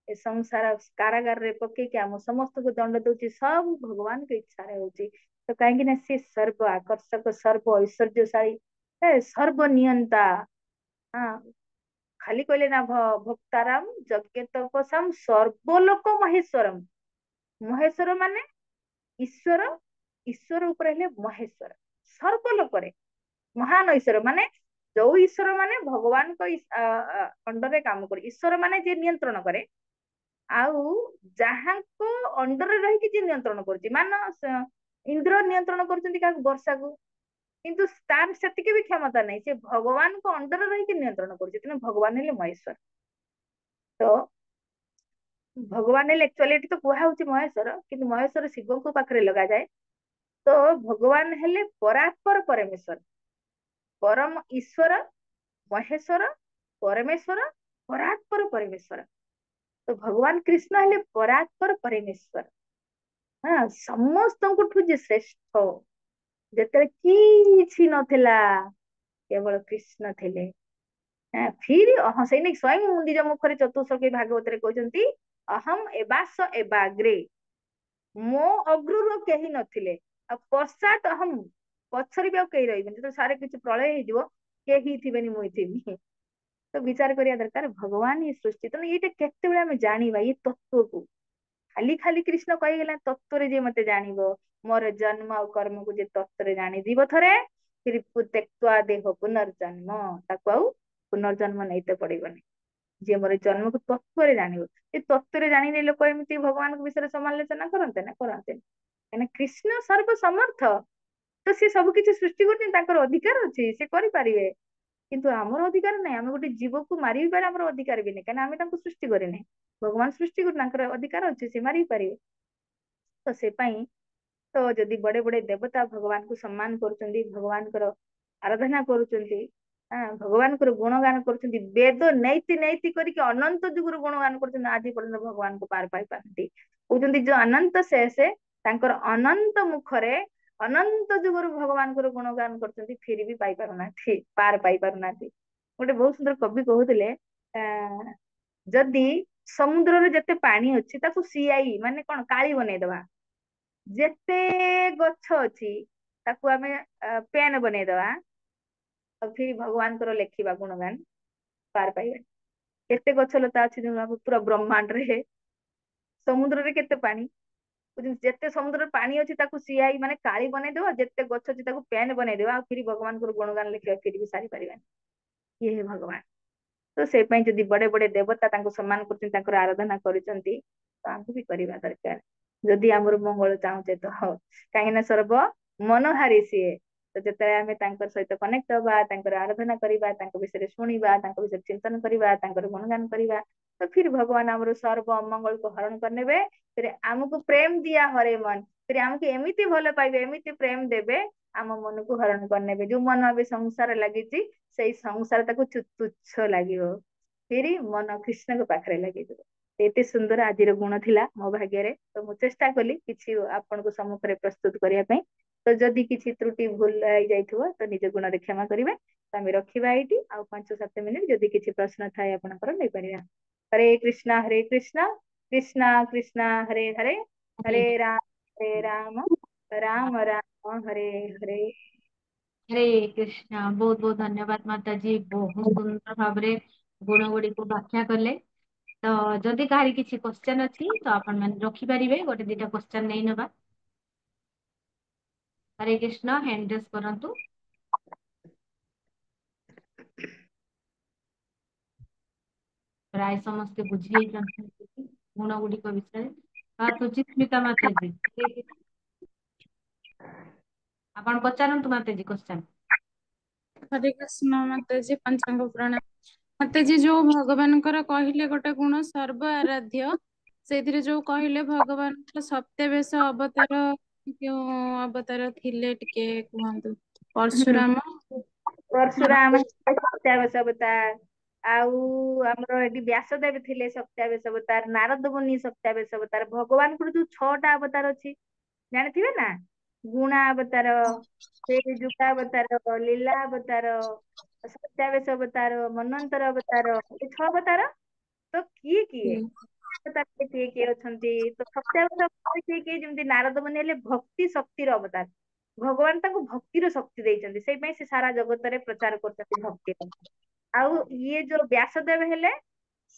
ଏ ସଂସାର କାରାଗାରରେ ପକେଇକି ଆମ ସମସ୍ତଙ୍କୁ ଦଣ୍ଡ ଦଉଛି, ସବୁ ଭଗବାନଙ୍କ ଇଚ୍ଛାରେ ହଉଛି। ତ କାହିଁକି ନା ସେ ସର୍ବ ଆକର୍ଷକ, ସର୍ବ ଐଶ୍ୱର୍ଯ୍ୟଶାଳୀ, ସର୍ବନିୟନ୍ତା। ହଁ, ଖାଲି କହିଲେ ନା ଭକ୍ତାରାମ ଯଜ୍ଞ ତପସାମ ସର୍ବଲୋକ ମହେଶ୍ଵରମ। ମହେଶ୍ଵର ମାନେ ଈଶ୍ୱର, ଈଶ୍ୱର ଉପରେ ହେଲେ ମହେଶ୍ଵର, ସର୍ବ ଲୋକରେ ମହାନ ଈଶ୍ୱର ମାନେ ଯୋଉ ଈଶ୍ୱର ମାନେ ଭଗବାନଙ୍କ ଅଣ୍ଡରରେ କାମ କରେ, ଈଶ୍ୱର ମାନେ ଯିଏ ନିୟନ୍ତ୍ରଣ କରେ, ଆଉ ଯାହାଙ୍କ ଅଣ୍ଡରରେ ରହିକି ଯିଏ ନିୟନ୍ତ୍ରଣ କରୁଛି, ଇନ୍ଦ୍ର ନିୟନ୍ତ୍ରଣ କରୁଛନ୍ତି କାହାକୁ, ବର୍ଷାକୁ, କିନ୍ତୁ ତାର ସେତିକି ବି କ୍ଷମତା ନାହିଁ, ସେ ଭଗବାନଙ୍କ ଅଣ୍ଡରରେ ରହିକି ନିୟନ୍ତ୍ରଣ କରୁଛି, ତେଣୁ ଭଗବାନ ହେଲେ ମହେଶ୍ଵର। ତ ଭଗବାନ ହେଲେ ଆକ୍ଚୁଆଲି ଏଠି ତ କୁହା ହଉଛି ମହେଶ୍ଵର, କିନ୍ତୁ ମହେଶ୍ଵର ଶିବଙ୍କ ପାଖରେ ଲଗାଯାଏ। ତ ଭଗବାନ ହେଲେ ପରାତ୍ପର ପରମେଶ୍ଵର, ପରମ ଈଶ୍ୱର, ମହେଶ୍ଵର, ପରମେଶ୍ଵର, ପରାତ୍ପର ପରମେଶ୍ଵର। ତ ଭଗବାନ କୃଷ୍ଣ ହେଲେ ପରାତ୍ପର ପରମେଶ୍ଵର। ହଁ, ସମସ୍ତଙ୍କଠୁ ଯେ ଶ୍ରେଷ୍ଠ, ଯେତେବେଳେ କିଛି ନଥିଲା କେବଳ କୃଷ୍ଣ ଥିଲେ। ଫିର ସେଇ ନେଇ ସ୍ୱୟଂ ନିଜ ମୁଖରେ ଚତୁଃଶ୍ଲୋକୀ ଭାଗବତରେ କହିଛନ୍ତି, ଅହମ ଏବାସ ଏବାଗ୍ରେ, ମୋ ଅଗ୍ରରୁ କେହି ନଥିଲେ, ଆଉ ପଶ୍ଚାତ ଅହମ, ପଛରେ ବି ଆଉ କେହି ରହିବେନି। ଯେତେବେଳେ ସାରେ କିଛି ପ୍ରଳୟ ହେଇଯିବ, କେହି ଥିବେନି, ମୁଁ ଥିବି। ତ ବିଚାର କରିବା ଦରକାର, ଭଗବାନ ହିଁ ସୃଷ୍ଟି। ତେଣୁ ଏଇଟା କେତେବେଳେ ଆମେ ଜାଣିବା ଏଇ ତତ୍ଵକୁ। ଖାଲି ଖାଲି କୃଷ୍ଣ କହିଗଲା ତତ୍ଵରେ ଯିଏ ମତେ ଜାଣିବ, ମୋର ଜନ୍ମ ଆଉ କର୍ମକୁ ଯିଏ ତତ୍ଵରେ ଜାଣିଯିବ ଥରେ, ତେକ୍ତ୍ୱା ଦେହ ପୁନର୍ଜନ୍ମ, ତାକୁ ଆଉ ପୁନର୍ଜନ୍ମ ନେଇତେ ପଡିବନି। ଯିଏ ମୋର ଜନ୍ମକୁ ତତ୍ଵରେ ଜାଣିବ, ଏ ତତ୍ଵରେ ଜାଣିଲେ ଲୋକ ଏମିତି ଭଗବାନଙ୍କ ବିଷୟରେ ସମାଲୋଚନା କରନ୍ତେ ନା, କରନ୍ତେନି। କାହିଁକିନା କୃଷ୍ଣ ସର୍ବ ସମର୍ଥ, ତ ସେ ସବୁ କିଛି ସୃଷ୍ଟି କରୁଛନ୍ତି, ତାଙ୍କର ଅଧିକାର ଅଛି, ସେ କରିପାରିବେ। କିନ୍ତୁ ଆମର ଅଧିକାର ନାହିଁ, ଆମେ ଗୋଟେ ଜୀବକୁ ମାରି ବି ପାରେ, ଆମର ଅଧିକାର ବି ନାହିଁ, କାହିଁକିନା ଆମେ ତାଙ୍କୁ ସୃଷ୍ଟି କରିନେ। ଭଗବାନ ସୃଷ୍ଟି କରୁ, ତାଙ୍କର ଅଧିକାର ଅଛି, ସେ ମାରି ପାରିବେ। ତ ସେ ପାଇଁ ତ ଯଦି ବଡେ ବଡେ ଦେବତା ଭଗବାନଙ୍କୁ ସମ୍ମାନ କରୁଛନ୍ତି, ଭଗବାନଙ୍କର ଆରାଧନା କରୁଛନ୍ତି, ଭଗବାନଙ୍କର ଗୁଣଗାନ କରୁଛନ୍ତି, ବେଦ ନେଇତି ନେଇତି କରିକି ଅନନ୍ତ ଯୁଗରୁ ଗୁଣଗାନ କରୁଛନ୍ତି, ଆଜି ପର୍ଯ୍ୟନ୍ତ ଭଗବାନଙ୍କୁ ପାର ପାଇ ପାରନ୍ତି। କହୁଛନ୍ତି ଯୋଉ ଅନନ୍ତ ସେ ତାଙ୍କର ଅନନ୍ତ ମୁଖରେ ଅନନ୍ତ ଯୁଗରୁ ଭଗବାନଙ୍କର ଗୁଣଗାନ କରୁଛନ୍ତି, ଫିର ବି ପାଇ ପାରୁନାହାନ୍ତି, ପାର ପାଇ ପାରୁନାହାନ୍ତି। ଗୋଟେ ବହୁତ ସୁନ୍ଦର କବି କହୁଥିଲେ, ଆ ଯଦି ସମୁଦ୍ରରେ ଯେତେ ପାଣି ଅଛି ତାକୁ ସିଆଇ ମାନେ କଣ କାଳି ବନେଇଦବା, ଯେତେ ଗଛ ଅଛି ତାକୁ ଆମେ ପେନ୍ ବନେଇଦବା, ଆଉ ଫିର ଭଗବାନଙ୍କର ଲେଖିବା ଗୁଣଗାନ, ପାର ପାଇବାନି। କେତେ ଗଛ ଲତା ଅଛି ପୁରା ବ୍ରହ୍ମାଣ୍ଡରେ, ସମୁଦ୍ରରେ କେତେ ପାଣି, ଯେତେ ସମୁଦ୍ରରେ ପାଣି ଅଛି ତାକୁ ସିଆଇ ମାନେ କାଳି ବନେଇଦବା, ଯେତେ ଗଛ ଅଛି ତାକୁ ପେନ୍ ବନେଇଦବା, ଆଉ ଫିର ଭଗବାନଙ୍କର ଗୁଣଗାନ ଲେଖିବା, ଫିର ବି ସାରି ପାରିବାନି। ଇଏ ହିଁ ଭଗବାନ। ତ ସେଇ ପାଇଁ ଯଦି ବଡେ ବଡେ ଦେବତା ତାଙ୍କୁ ସମ୍ମାନ କରୁଛନ୍ତି, ତାଙ୍କର ଆରାଧନା କରୁଛନ୍ତି, ତ ଆମକୁ ବି କରିବା ଦରକାର, ଯଦି ଆମର ମଙ୍ଗଳ ଚାହୁଁଛେ ତ। କାହିଁକି ନା ସର୍ବ ମନହାରି ସିଏ, ତ ଯେତେବେଳେ ଆମେ ତାଙ୍କର ସହିତ କନେକ୍ଟ ହବା, ତାଙ୍କର ଆରାଧନା କରିବା, ତାଙ୍କ ବିଷୟରେ ଶୁଣିବା, ତାଙ୍କ ବିଷୟରେ ଚିନ୍ତନ କରିବା, ତାଙ୍କର ଗୁଣଗାନ କରିବା, ତ ଫିର ଭଗବାନ ଆମର ସର୍ବ ଅମଙ୍ଗଳକୁ ହରଣ କରିନେବେ। ଫିର ଆମକୁ ପ୍ରେମ ଦିଆ ହରେ ମନ, ଫିର ଆମକୁ ଏମିତି ଭଲ ପାଇବେ, ଏମିତି ପ୍ରେମ ଦେବେ, ଆମ ମନକୁ ହରଣ କରିନେବେ। ଯୋଉ ମନ ଏବେ ସଂସାର ଲାଗିଛି, ସେଇ ସଂସାର ତାକୁ ତୁଚ୍ଛ ଲାଗିବ, ଫିରି ମନ କୃଷ୍ଣଙ୍କ ପାଖରେ ଲାଗିଯିବ। ଏତେ ସୁନ୍ଦର ଆଜିର ଗୁଣ ଥିଲା ମୋ ଭାଗ୍ୟରେ, ତ ମୁଁ ଚେଷ୍ଟା କଲି କିଛି ଆପଣଙ୍କ ସମ୍ମୁଖରେ ପ୍ରସ୍ତୁତ କରିବା ପାଇଁ। ତ ଯଦି କିଛି ତ୍ରୁଟି ଭୁଲ ହେଇଯାଇଥିବ ତ ନିଜ ଗୁଣରେ କ୍ଷମା କରିବେ। ତ ଆମେ ରଖିବା ଏଇଠି, ଆଉ 5-7 ମିନିଟ ଯଦି କିଛି ପ୍ରଶ୍ନ ଥାଏ ଆପଣଙ୍କର ନେଇପାରିବା। ହରେ କୃଷ୍ଣ କୃଷ୍ଣ କୃଷ୍ଣ ହରେ ହରେ, ହରେ ହରେ ରାମ ରାମ ରାମ ହରେ ହରେ। ହରେ କୃଷ୍ଣ। ବହୁତ ବହୁତ ଧନ୍ୟବାଦ ମାତାଜୀ, ବହୁତ ସୁନ୍ଦର ଭାବରେ ଗୁଣ ଗୁଡିକୁ ବ୍ୟାଖ୍ୟା କଲେ। ତ ଯଦି କାହାରି କିଛି କ୍ୱେଶ୍ଚନ ଅଛି ତ ଆପଣ ମାନେ ରଖିପାରିବେ, ଗୋଟେ ଦିଟା କ୍ୱେଶ୍ଚନ ନେଇ ନେବା। ହରେ କୃଷ୍ଣ, ହ୍ୟାଣ୍ଡ ରେସ୍ କରନ୍ତୁ। ପ୍ରାୟ ସମସ୍ତେ ବୁଝିଯାଇଛନ୍ତି ଗୁଣ ଗୁଡିକ ବିଷୟରେ। ସୁଚିସ୍ମିତା ମାତାଜୀ, ଆପଣ ପଚାରନ୍ତୁ ମାତାଜୀ କ୍ୱେଶ୍ଚନ। ହରେ କୃଷ୍ଣ ମାତାଜୀ, ପଞ୍ଚାଙ୍ଗ ପ୍ରଣାମ। ମାତାଜୀ, ଯୋଉ ଭଗବାନଙ୍କର କହିଲେ ଗୋଟେ ଗୁଣ ସର୍ବ ଆରାଧ୍ୟ, ସେଇଥିରେ ଯୋଉ କହିଲେ ଭଗବାନଙ୍କର ସପ୍ତାବେଶ ଅବତାର, କେଉଁ ଅବତାର ଥିଲେ ଟିକେ କୁହନ୍ତୁ? ପରଶୁରାମ, ପରଶୁରାମ ସତ୍ୟାବେଶ ଅବତାର, ଆଉ ଆମର ଏଠି ବ୍ୟାସଦେବ ଥିଲେ ସତ୍ୟାବେଶ ଅବତାର, ନାରଦ ମୁନି ସତ୍ୟାବେଶ ଅବତାର। ଭଗବାନଙ୍କର ଯୋଉ 6ଟା ଅବତାର ଅଛି ଜାଣିଥିବେ ନା, ଗୁଣା ଅବତାର, ଯୁଗାବତାର, ଲୀଳା ଅବତାର, ସତ୍ୟାବେଶ ଅବତାର, ମନ୍ୱନ୍ତର ଅବତାର, ଏ 6 ଅବତାର। ତ କିଏ କିଏ ଅବତାର, କିଏ କିଏ ଅଛନ୍ତି? ତ ସତ୍ୟାବେଶ ଅବତାର କିଏ କିଏ? ଯେମିତି ନାରଦ ମୁନି ହେଲେ ଭକ୍ତି ଶକ୍ତିର ଅବତାର, ଭଗବାନ ତାଙ୍କୁ ଭକ୍ତିର ଶକ୍ତି ଦେଇଛନ୍ତି, ସେଇ ପାଇଁ ସେ ସାରା ଜଗତରେ ପ୍ରଚାର କରୁଛନ୍ତି ଭକ୍ତିର। ଆଉ ଇଏ ଯୋଉ ବ୍ୟାସଦେବ ହେଲେ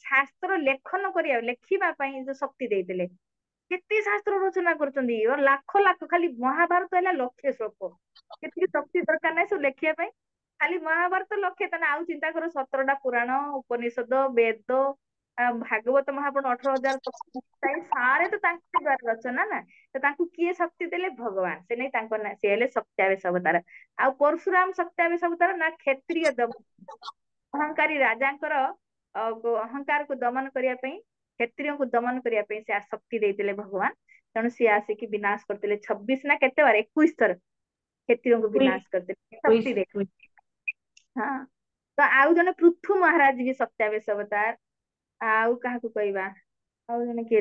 ଶାସ୍ତ୍ର ଲେଖନ କରିବା, ଲେଖିବା ପାଇଁ ଯୋଉ ଶକ୍ତି ଦେଇଥିଲେ। କେତେ ଶାସ୍ତ୍ର ରଚନା କରୁଛନ୍ତି, ଲାଖ ଲାଖ, ଖାଲି ମହାଭାରତ ହେଲା ଲକ୍ଷେ ଶ୍ଲୋକ। କେତିକି ଶକ୍ତି ଦରକାର ନାହିଁ ସବୁ ଲେଖିବା ପାଇଁ। ଖାଲି ମହାଭାରତ ଲକ୍ଷେ ତାନେ ଆଉ ଚିନ୍ତା କର 17ଟା ପୁରାଣ, ଉପନିଷଦ, ବେଦ, ଭାଗବତ ମହାପୁରାଣ 18,000 ସାରେ ତ ତାଙ୍କ ଦ୍ୱାରା ରଚନା ନା। ତ ତାଙ୍କୁ କିଏ ଶକ୍ତି ଦେଲେ? ଭଗବାନ। ସେ ନେଇ ତାଙ୍କ ନାଁ ସେ ହେଲେ ସତ୍ୟାବେଶ ଅବତାର। ଆଉ ପରଶୁରାମ ସତ୍ୟାବେଶ ଅବତାର ନା କ୍ଷତ୍ରିୟ ଅହଂକାରୀ ରାଜାଙ୍କର ଅହଂକାରକୁ ଦମନ କରିବା ପାଇଁ, କ୍ଷତ୍ରିୟଙ୍କୁ ଦମନ କରିବା ପାଇଁ ସେ ଶକ୍ତି ଦେଇଥିଲେ ଭଗବାନ। ତେଣୁ ସିଏ ଆସିକି ବିନାଶ କରିଥିଲେ 26 ନା କେତେ ବାର 21 ଥର କ୍ଷତ୍ରିୟଙ୍କୁ ବିନାଶ କରିଥିଲେ ଶକ୍ତି ଦେଇ। ହଁ। ତ ଆଉ ଜଣେ ପୃଥୁ ମହାରାଜ ବି ସତ୍ୟାବେଶ ଅବତାର। ଆଉ କାହାକୁ କହିବା? ଆଉ ଜଣେ କିଏ